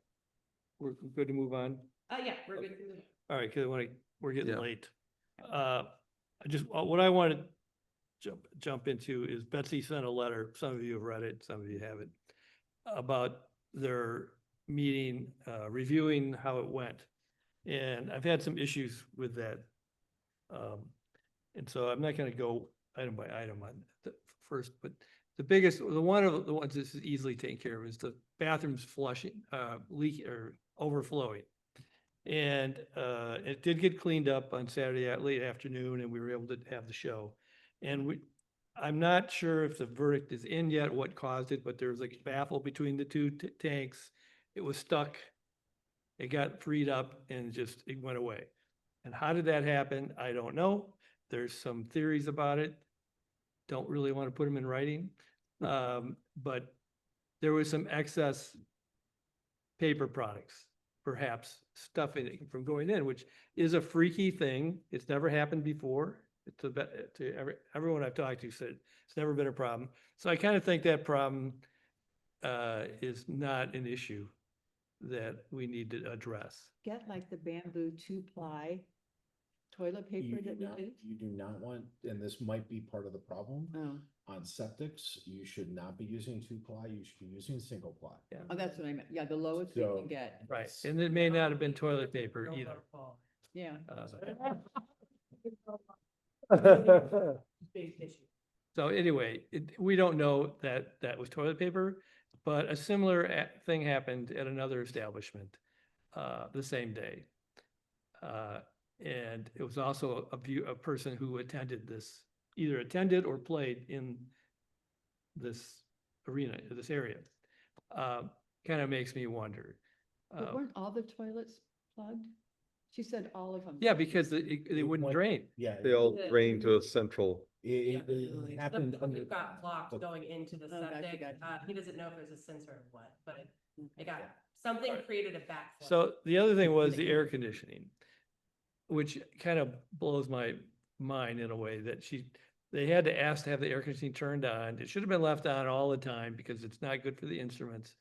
Speaker 2: we're good to move on?
Speaker 11: Yeah, we're good. to move.
Speaker 2: All right, because we're getting
Speaker 4: Yeah.
Speaker 2: late. I just, what I wanted to jump into is Betsy sent a letter, some of you have read it, some of you haven't, about their meeting, reviewing how it went. And I've had some issues with that. And so I'm not gonna go item by item on the first, but the biggest, one of the ones this is easily taken care of is the bathrooms flushing, leak or overflowing. And it did get cleaned up on Saturday at late afternoon and we were able to have the show. And I'm not sure if the verdict is in yet, what caused it, but there was like a baffle between the two tanks. It was stuck. It got freed up and it went away. And how did that happen? I don't know. There's some theories about it. Don't really want to put them in writing. But there was some excess paper products, perhaps stuff in it from going in, which is a freaky thing. It's never happened before. Everyone I've talked to said it's never been a problem. So I kind of think that problem is not an issue that we need to address.
Speaker 3: Get like the bamboo 2-ply toilet paper that we did.
Speaker 10: You do not want, and this might be part of the problem,
Speaker 3: Oh,
Speaker 10: on septics, you should not be using 2-ply, you should be using 1-ply.
Speaker 3: oh, that's what I meant. Yeah, the lowest we
Speaker 10: So-
Speaker 3: can get.
Speaker 2: Right. And it may not have been toilet paper either.
Speaker 3: Yeah.
Speaker 11: Big issue.
Speaker 2: So anyway, we don't know that that was toilet paper, but a similar thing happened at another establishment the same day. And it was also a person who attended this, either attended or played in this arena, this area. Kind of makes me wonder.
Speaker 3: But weren't all the toilets plugged? She said all of them.
Speaker 2: Yeah, because they wouldn't
Speaker 10: went-
Speaker 2: drain.
Speaker 10: Yeah.
Speaker 4: They all
Speaker 11: Yeah.
Speaker 4: drain to a central.
Speaker 10: It happened under.
Speaker 11: We've got blocks going into the
Speaker 3: Oh, gotcha,
Speaker 11: septic.
Speaker 3: gotcha.
Speaker 11: He doesn't know if there's a sensor or what, but it got, something created a backflow.
Speaker 2: So the other thing was the air conditioning, which kind of blows my mind in a way that they had to ask to have the air conditioning turned on. It should have been left on all the time because it's not good for the instruments.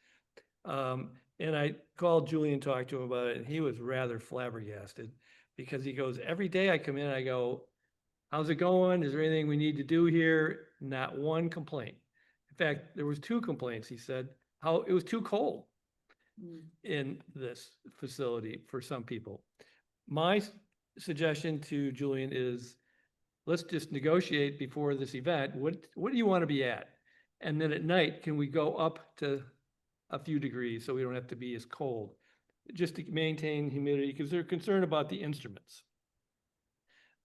Speaker 2: And I called Julian, talked to him about it, and he was rather flabbergasted because he goes, every day I come in, I go, how's it going? Is there anything we need to do here? Not one complaint. In fact, there was 2 complaints. He said how it was too cold
Speaker 3: Mm.
Speaker 2: in this facility for some people. My suggestion to Julian is, let's just negotiate before this event. What do you want to be at? And then at night, can we go up to a few degrees so we don't have to be as cold? Just to maintain humidity, because they're concerned about the instruments.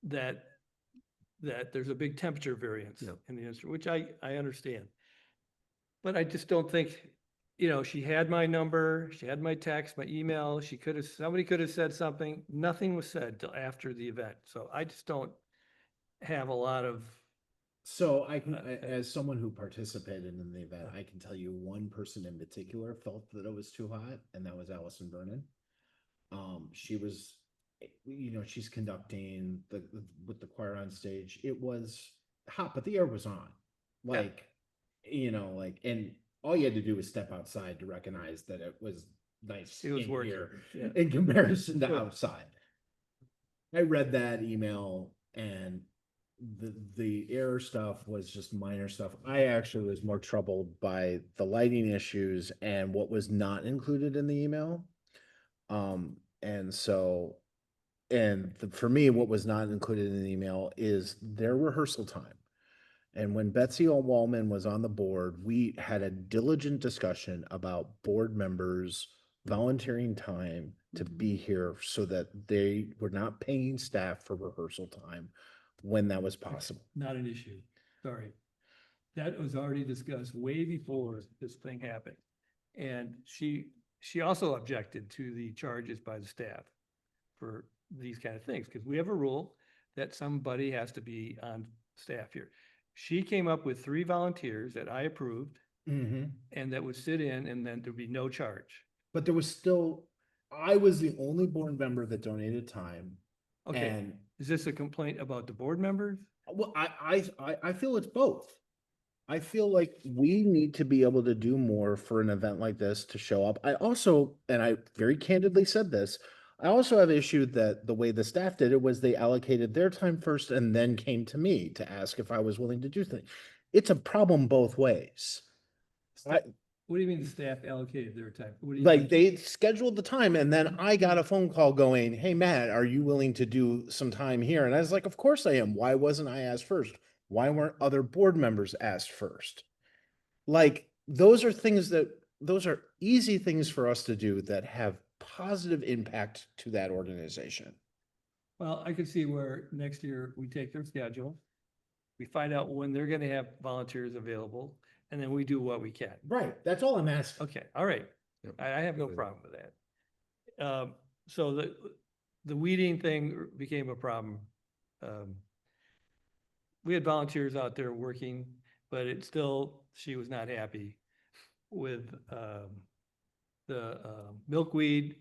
Speaker 2: That there's a big temperature variance
Speaker 4: Yeah.
Speaker 2: in the instrument, which I understand. But I just don't think, she had my number, she had my text, my email, somebody could have said something. Nothing was said till after the event. So I just don't have a lot of,
Speaker 10: So I can, as someone who participated in the event, I can tell you one person in particular felt that it was too hot, and that was Allison Vernon. She was, she's conducting with the choir on stage. It was hot, but the air was on. And all you had to do was step outside to recognize that it was nice
Speaker 2: it was
Speaker 10: in
Speaker 2: working.
Speaker 10: here
Speaker 2: Yeah.
Speaker 10: in comparison to
Speaker 2: Good.
Speaker 10: outside. I read that email and
Speaker 5: the air stuff was just minor stuff. I actually was more troubled by the lighting issues and what was not included in the email. And so, for me, what was not included in the email is their rehearsal time. And when Betsy Wallman was on the board, we had a diligent discussion about board members volunteering time to be here so that they were not paying staff for rehearsal time when that was possible.
Speaker 2: Not an issue, sorry. That was already discussed way before this thing happened. And she also objected to the charges by the staff for these kind of things, because we have a rule that somebody has to be on staff here. She came up with 3 volunteers that I approved and that would sit in, and then there'd be no charge.
Speaker 5: But there was still, I was the only board member that donated time.
Speaker 2: Okay,
Speaker 5: And
Speaker 2: is this a complaint about the board members?
Speaker 5: well, I feel it's both. I feel like we need to be able to do more for an event like this to show up. I also, and I very candidly said this, I also have issue that the way the staff did it was they allocated their time first and then came to me to ask if I was willing to do things. It's a problem both ways.
Speaker 2: What do you mean the staff allocated their time? What do you
Speaker 5: Like
Speaker 2: mean?
Speaker 5: they scheduled the time and then I got a phone call going, "Hey, Matt, are you willing to do some time here?" And I was like, "Of course I am. Why wasn't I asked first? Why weren't other board members asked first?" Like those are easy things for us to do that have positive impact to that organization.
Speaker 2: Well, I could see where next year we take their schedule, we find out when they're gonna have volunteers available, and then we do what we can.
Speaker 5: Right. That's all I'm asking.
Speaker 2: Okay, all right. I have no problem with that. So the weeding thing became a problem. We had volunteers out there working, but she was not happy with the milkweed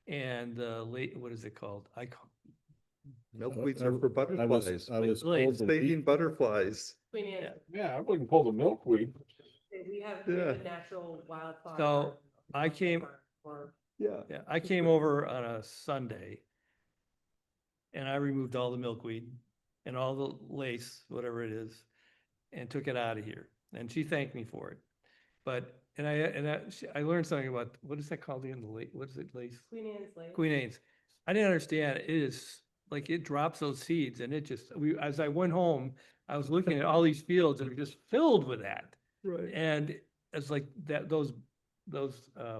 Speaker 2: and the what is it called?
Speaker 4: Milkweeds are for butterflies.
Speaker 5: I was
Speaker 2: Wait,
Speaker 5: told to
Speaker 4: Staging
Speaker 5: leave.
Speaker 4: butterflies.
Speaker 11: Queen Anne,
Speaker 1: Yeah, I wouldn't pull the milkweed.
Speaker 11: we have
Speaker 4: Yeah.
Speaker 11: the natural wildflower.
Speaker 2: So I came,
Speaker 11: Or
Speaker 4: Yeah.
Speaker 2: yeah, I came over on a Sunday and I removed all the milkweed and all the lace, whatever it is, and took it out of here. And she thanked me for it. But, I learned something about, what is that called again? The lace, what is it, lace?
Speaker 11: Queen Anne's Lake.
Speaker 2: Queen Anne's. I didn't understand. It is like it drops those seeds and it just, as I went home, I was looking at all these fields that are just filled with that.
Speaker 4: Right.
Speaker 2: And it's like that, those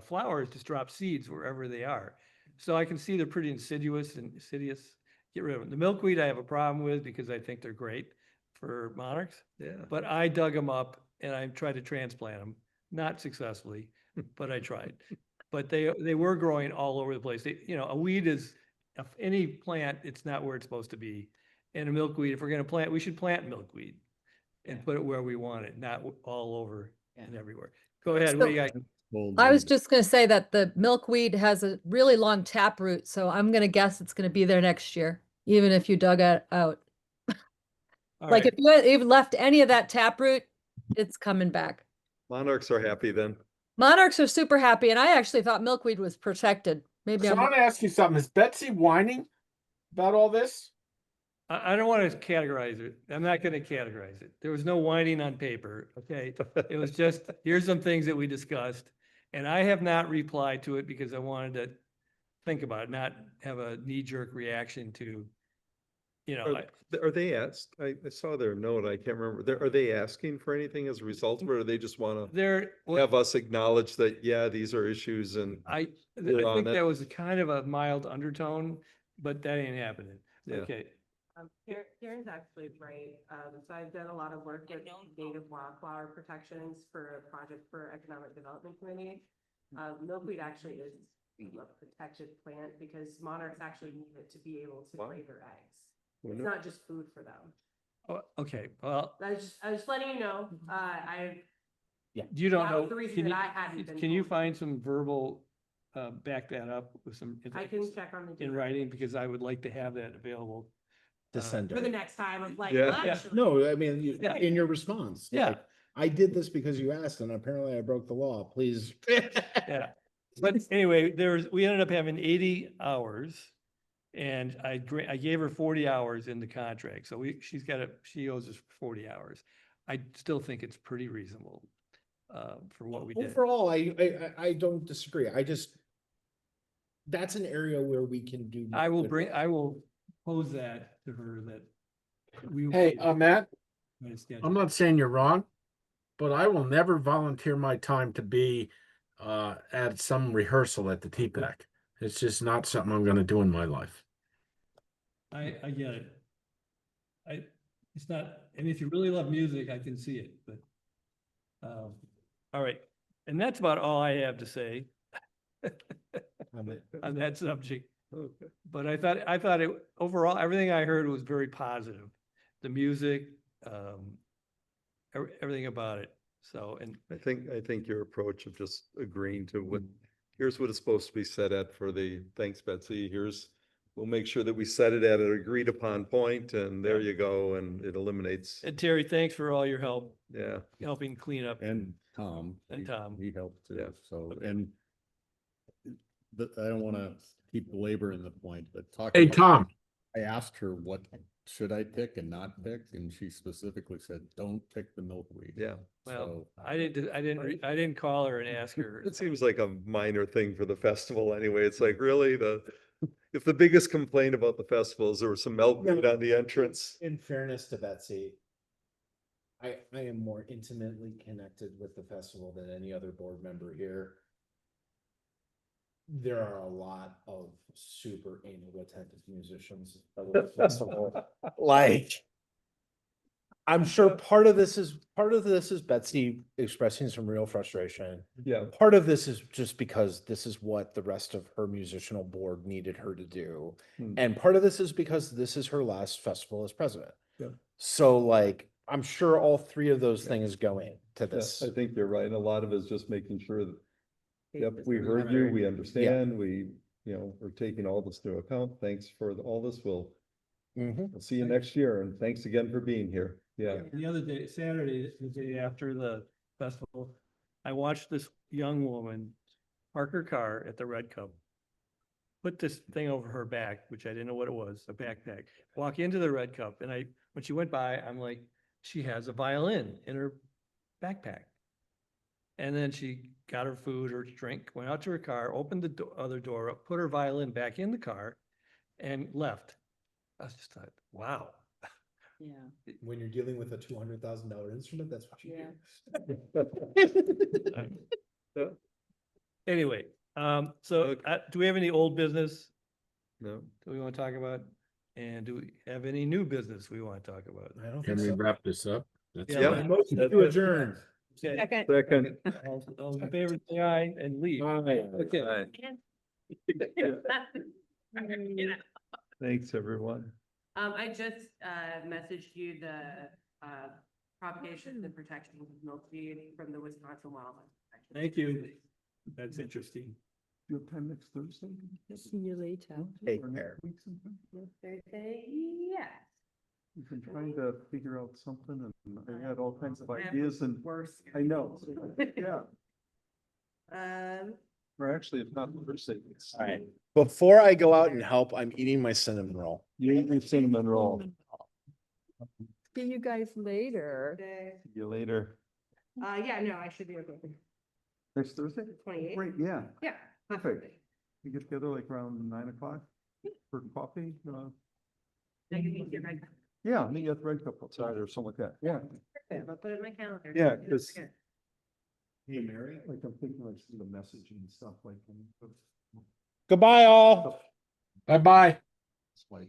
Speaker 2: flowers just drop seeds wherever they are. So I can see they're pretty insidious. Get rid of them. The milkweed I have a problem with because I think they're great for monarchs.
Speaker 4: Yeah.
Speaker 2: But I dug them up and I tried to transplant them, not successfully, but I tried. But they were growing all over the place. A weed is, if any plant, it's not where it's supposed to be. And a milkweed, if we're gonna plant, we should plant milkweed and put it where we want it, not all over and everywhere. Go ahead, what do you got?
Speaker 13: I was just gonna say that the milkweed has a really long tap root, so I'm gonna guess it's gonna be there next year, even if you dug it out.
Speaker 2: All
Speaker 13: Like
Speaker 2: right.
Speaker 13: if you had even left any of that tap root, it's coming back.
Speaker 4: Monarchs are happy then.
Speaker 13: Monarchs are super happy, and I actually thought milkweed was protected. Maybe
Speaker 1: So I
Speaker 13: I'm,
Speaker 1: want to ask you something. Is Betsy whining about all this?
Speaker 2: I don't want to categorize it. I'm not going to categorize it. There was no whining on paper, okay? It was just, here's some things that we discussed. And I have not replied to it because I wanted to think about it, not have a knee-jerk reaction to,
Speaker 4: Are they asked? I saw their note. I can't remember. Are they asking for anything as a result of it, or they just want to have us acknowledge that, yeah, these are issues and
Speaker 2: I
Speaker 4: We're on
Speaker 2: think
Speaker 4: it.
Speaker 2: that was kind of a mild undertone, but that ain't happening.
Speaker 4: Yeah.
Speaker 2: Okay.
Speaker 11: Karen's actually right. So I've done a lot of work with native wildflower protections for a project for Economic Development Committee. Milkweed actually is a protected plant because monarchs actually need it to be able to
Speaker 4: Wow.
Speaker 11: lay their eggs. It's not just food for them.
Speaker 2: Oh, okay, well,
Speaker 11: I was just letting you know,
Speaker 2: you don't
Speaker 11: That
Speaker 2: know.
Speaker 11: was the reason
Speaker 2: Can
Speaker 11: that
Speaker 2: you-
Speaker 11: I hadn't been
Speaker 2: Can you
Speaker 11: told.
Speaker 2: find some verbal, back that up with some?
Speaker 11: I can check on the.
Speaker 2: In writing, because I would like to have that available.
Speaker 5: To send
Speaker 11: For the
Speaker 5: her.
Speaker 11: next time, I'm like,
Speaker 4: Yeah.
Speaker 11: well,
Speaker 2: Yeah.
Speaker 11: actually.
Speaker 5: No, I mean,
Speaker 2: Yeah.
Speaker 5: in your response.
Speaker 2: Yeah.
Speaker 5: like, I did this because you asked and apparently I broke the law. Please.
Speaker 2: Yeah, but anyway, we ended up having 80 hours And I gave her 40 hours in the contract, so she owes us 40 hours. I still think it's pretty reasonable for what we did.
Speaker 10: Overall, I don't disagree. That's an area where we can do.
Speaker 2: I
Speaker 10: more with that.
Speaker 2: will pose that to her that we.
Speaker 1: Hey, Matt,
Speaker 2: Try to schedule.
Speaker 1: I'm not saying you're wrong, but I will never volunteer my time to be at some rehearsal at the TPAC. It's just not something I'm gonna do in my life.
Speaker 2: I get it. It's not, and if you really love music, I can see it, but. All right, and that's about all I have to say on that subject. But I thought it, overall, everything I heard was very positive. The music, everything about it. So, and
Speaker 4: I think your approach of just agreeing to what, here's what it's supposed to be set at for the, thanks Betsy, we'll make sure that we set it at an agreed upon point, and there you go, and it eliminates.
Speaker 2: and Terry, thanks for all your help,
Speaker 4: Yeah.
Speaker 2: helping clean up.
Speaker 9: And Tom.
Speaker 2: And Tom.
Speaker 9: He helped
Speaker 4: Yeah.
Speaker 9: too, so, and I don't wanna keep belaboring the point, but
Speaker 1: Hey, Tom,
Speaker 9: I asked her what should I pick and not pick, and she specifically said, don't pick the milkweed.
Speaker 4: Yeah.
Speaker 2: Well,
Speaker 9: So-
Speaker 2: I didn't call her and ask her.
Speaker 4: It seems like a minor thing for the festival anyway. It's like, really, if the biggest complaint about the festival is there was some milkweed on the entrance.
Speaker 10: In fairness to Betsy, I am more intimately connected with the festival than any other board member here. There are a lot of super anal attentive musicians at the festival. Like, I'm sure part of this is Betsy expressing some real frustration.
Speaker 4: Yeah.
Speaker 10: Part of this is just because this is what the rest of her musicianal board needed her to do.
Speaker 4: Hmm.
Speaker 10: And part of this is because this is her last festival as president.
Speaker 4: Yeah.
Speaker 10: So like, I'm sure all three of those things go into this.
Speaker 4: I think you're right. And a lot of it is just making sure that, yep, we heard you, we understand, we're taking all this into account. Thanks for all this. We'll see you next year, and thanks again for being here. Yeah.
Speaker 2: The other day, Saturday, the day after the festival, I watched this young woman park her car at the Red Cup, put this thing over her back, which I didn't know what it was, a backpack, walk into the Red Cup. And when she went by, I'm like, she has a violin in her backpack. And then she got her food or drink, went out to her car, opened the other door up, put her violin back in the car and left. I was just like, wow.
Speaker 3: Yeah.
Speaker 10: When you're dealing with a $200,000 instrument, that's what you
Speaker 3: Yeah.
Speaker 2: Anyway, so do we have any old business
Speaker 4: No.
Speaker 2: that we want to talk about? And do we have any new business we want to talk about?
Speaker 10: I don't
Speaker 1: can
Speaker 10: think
Speaker 1: we
Speaker 10: so.
Speaker 1: wrap this up? That's
Speaker 2: Yeah.
Speaker 1: fine.
Speaker 10: Motion to adjourn.
Speaker 2: Okay.
Speaker 3: Second.
Speaker 4: Second.
Speaker 2: All in favor, say aye and leave. Okay.
Speaker 4: Thanks, everyone.
Speaker 11: I just messaged you the propagation and protection of milkweed from the Wisconsin Wildlife Protection.
Speaker 2: Thank you. That's interesting.
Speaker 4: You have time next Thursday?
Speaker 3: See you later.
Speaker 10: Take care.
Speaker 11: Thursday, yes.
Speaker 4: We've been trying to figure out something, and I had all kinds of
Speaker 11: I have
Speaker 4: ideas, and
Speaker 11: Worse.
Speaker 4: I know, yeah,
Speaker 11: Um,
Speaker 4: or actually, if not Thursday.
Speaker 10: All right. Before I go out and help, I'm eating my cinnamon roll.
Speaker 4: You eat your cinnamon roll.
Speaker 3: See you guys later.
Speaker 11: Thursday.
Speaker 4: See you later.
Speaker 11: Yeah, no, I should be okay.
Speaker 4: Next Thursday?
Speaker 11: 28th.
Speaker 4: Great, yeah,
Speaker 11: Yeah.
Speaker 4: perfect. We get together like around 9 o'clock for coffee.
Speaker 11: I can meet you right back.
Speaker 4: Yeah, meet you at the Red Cup outside or something like that. Yeah.
Speaker 11: I'll put it in my calendar.
Speaker 4: Yeah, 'cause-
Speaker 11: Okay.
Speaker 4: Hey, Mary, like I'm thinking like the messaging and stuff like.
Speaker 10: Goodbye, all.
Speaker 1: Bye-bye.
Speaker 9: Like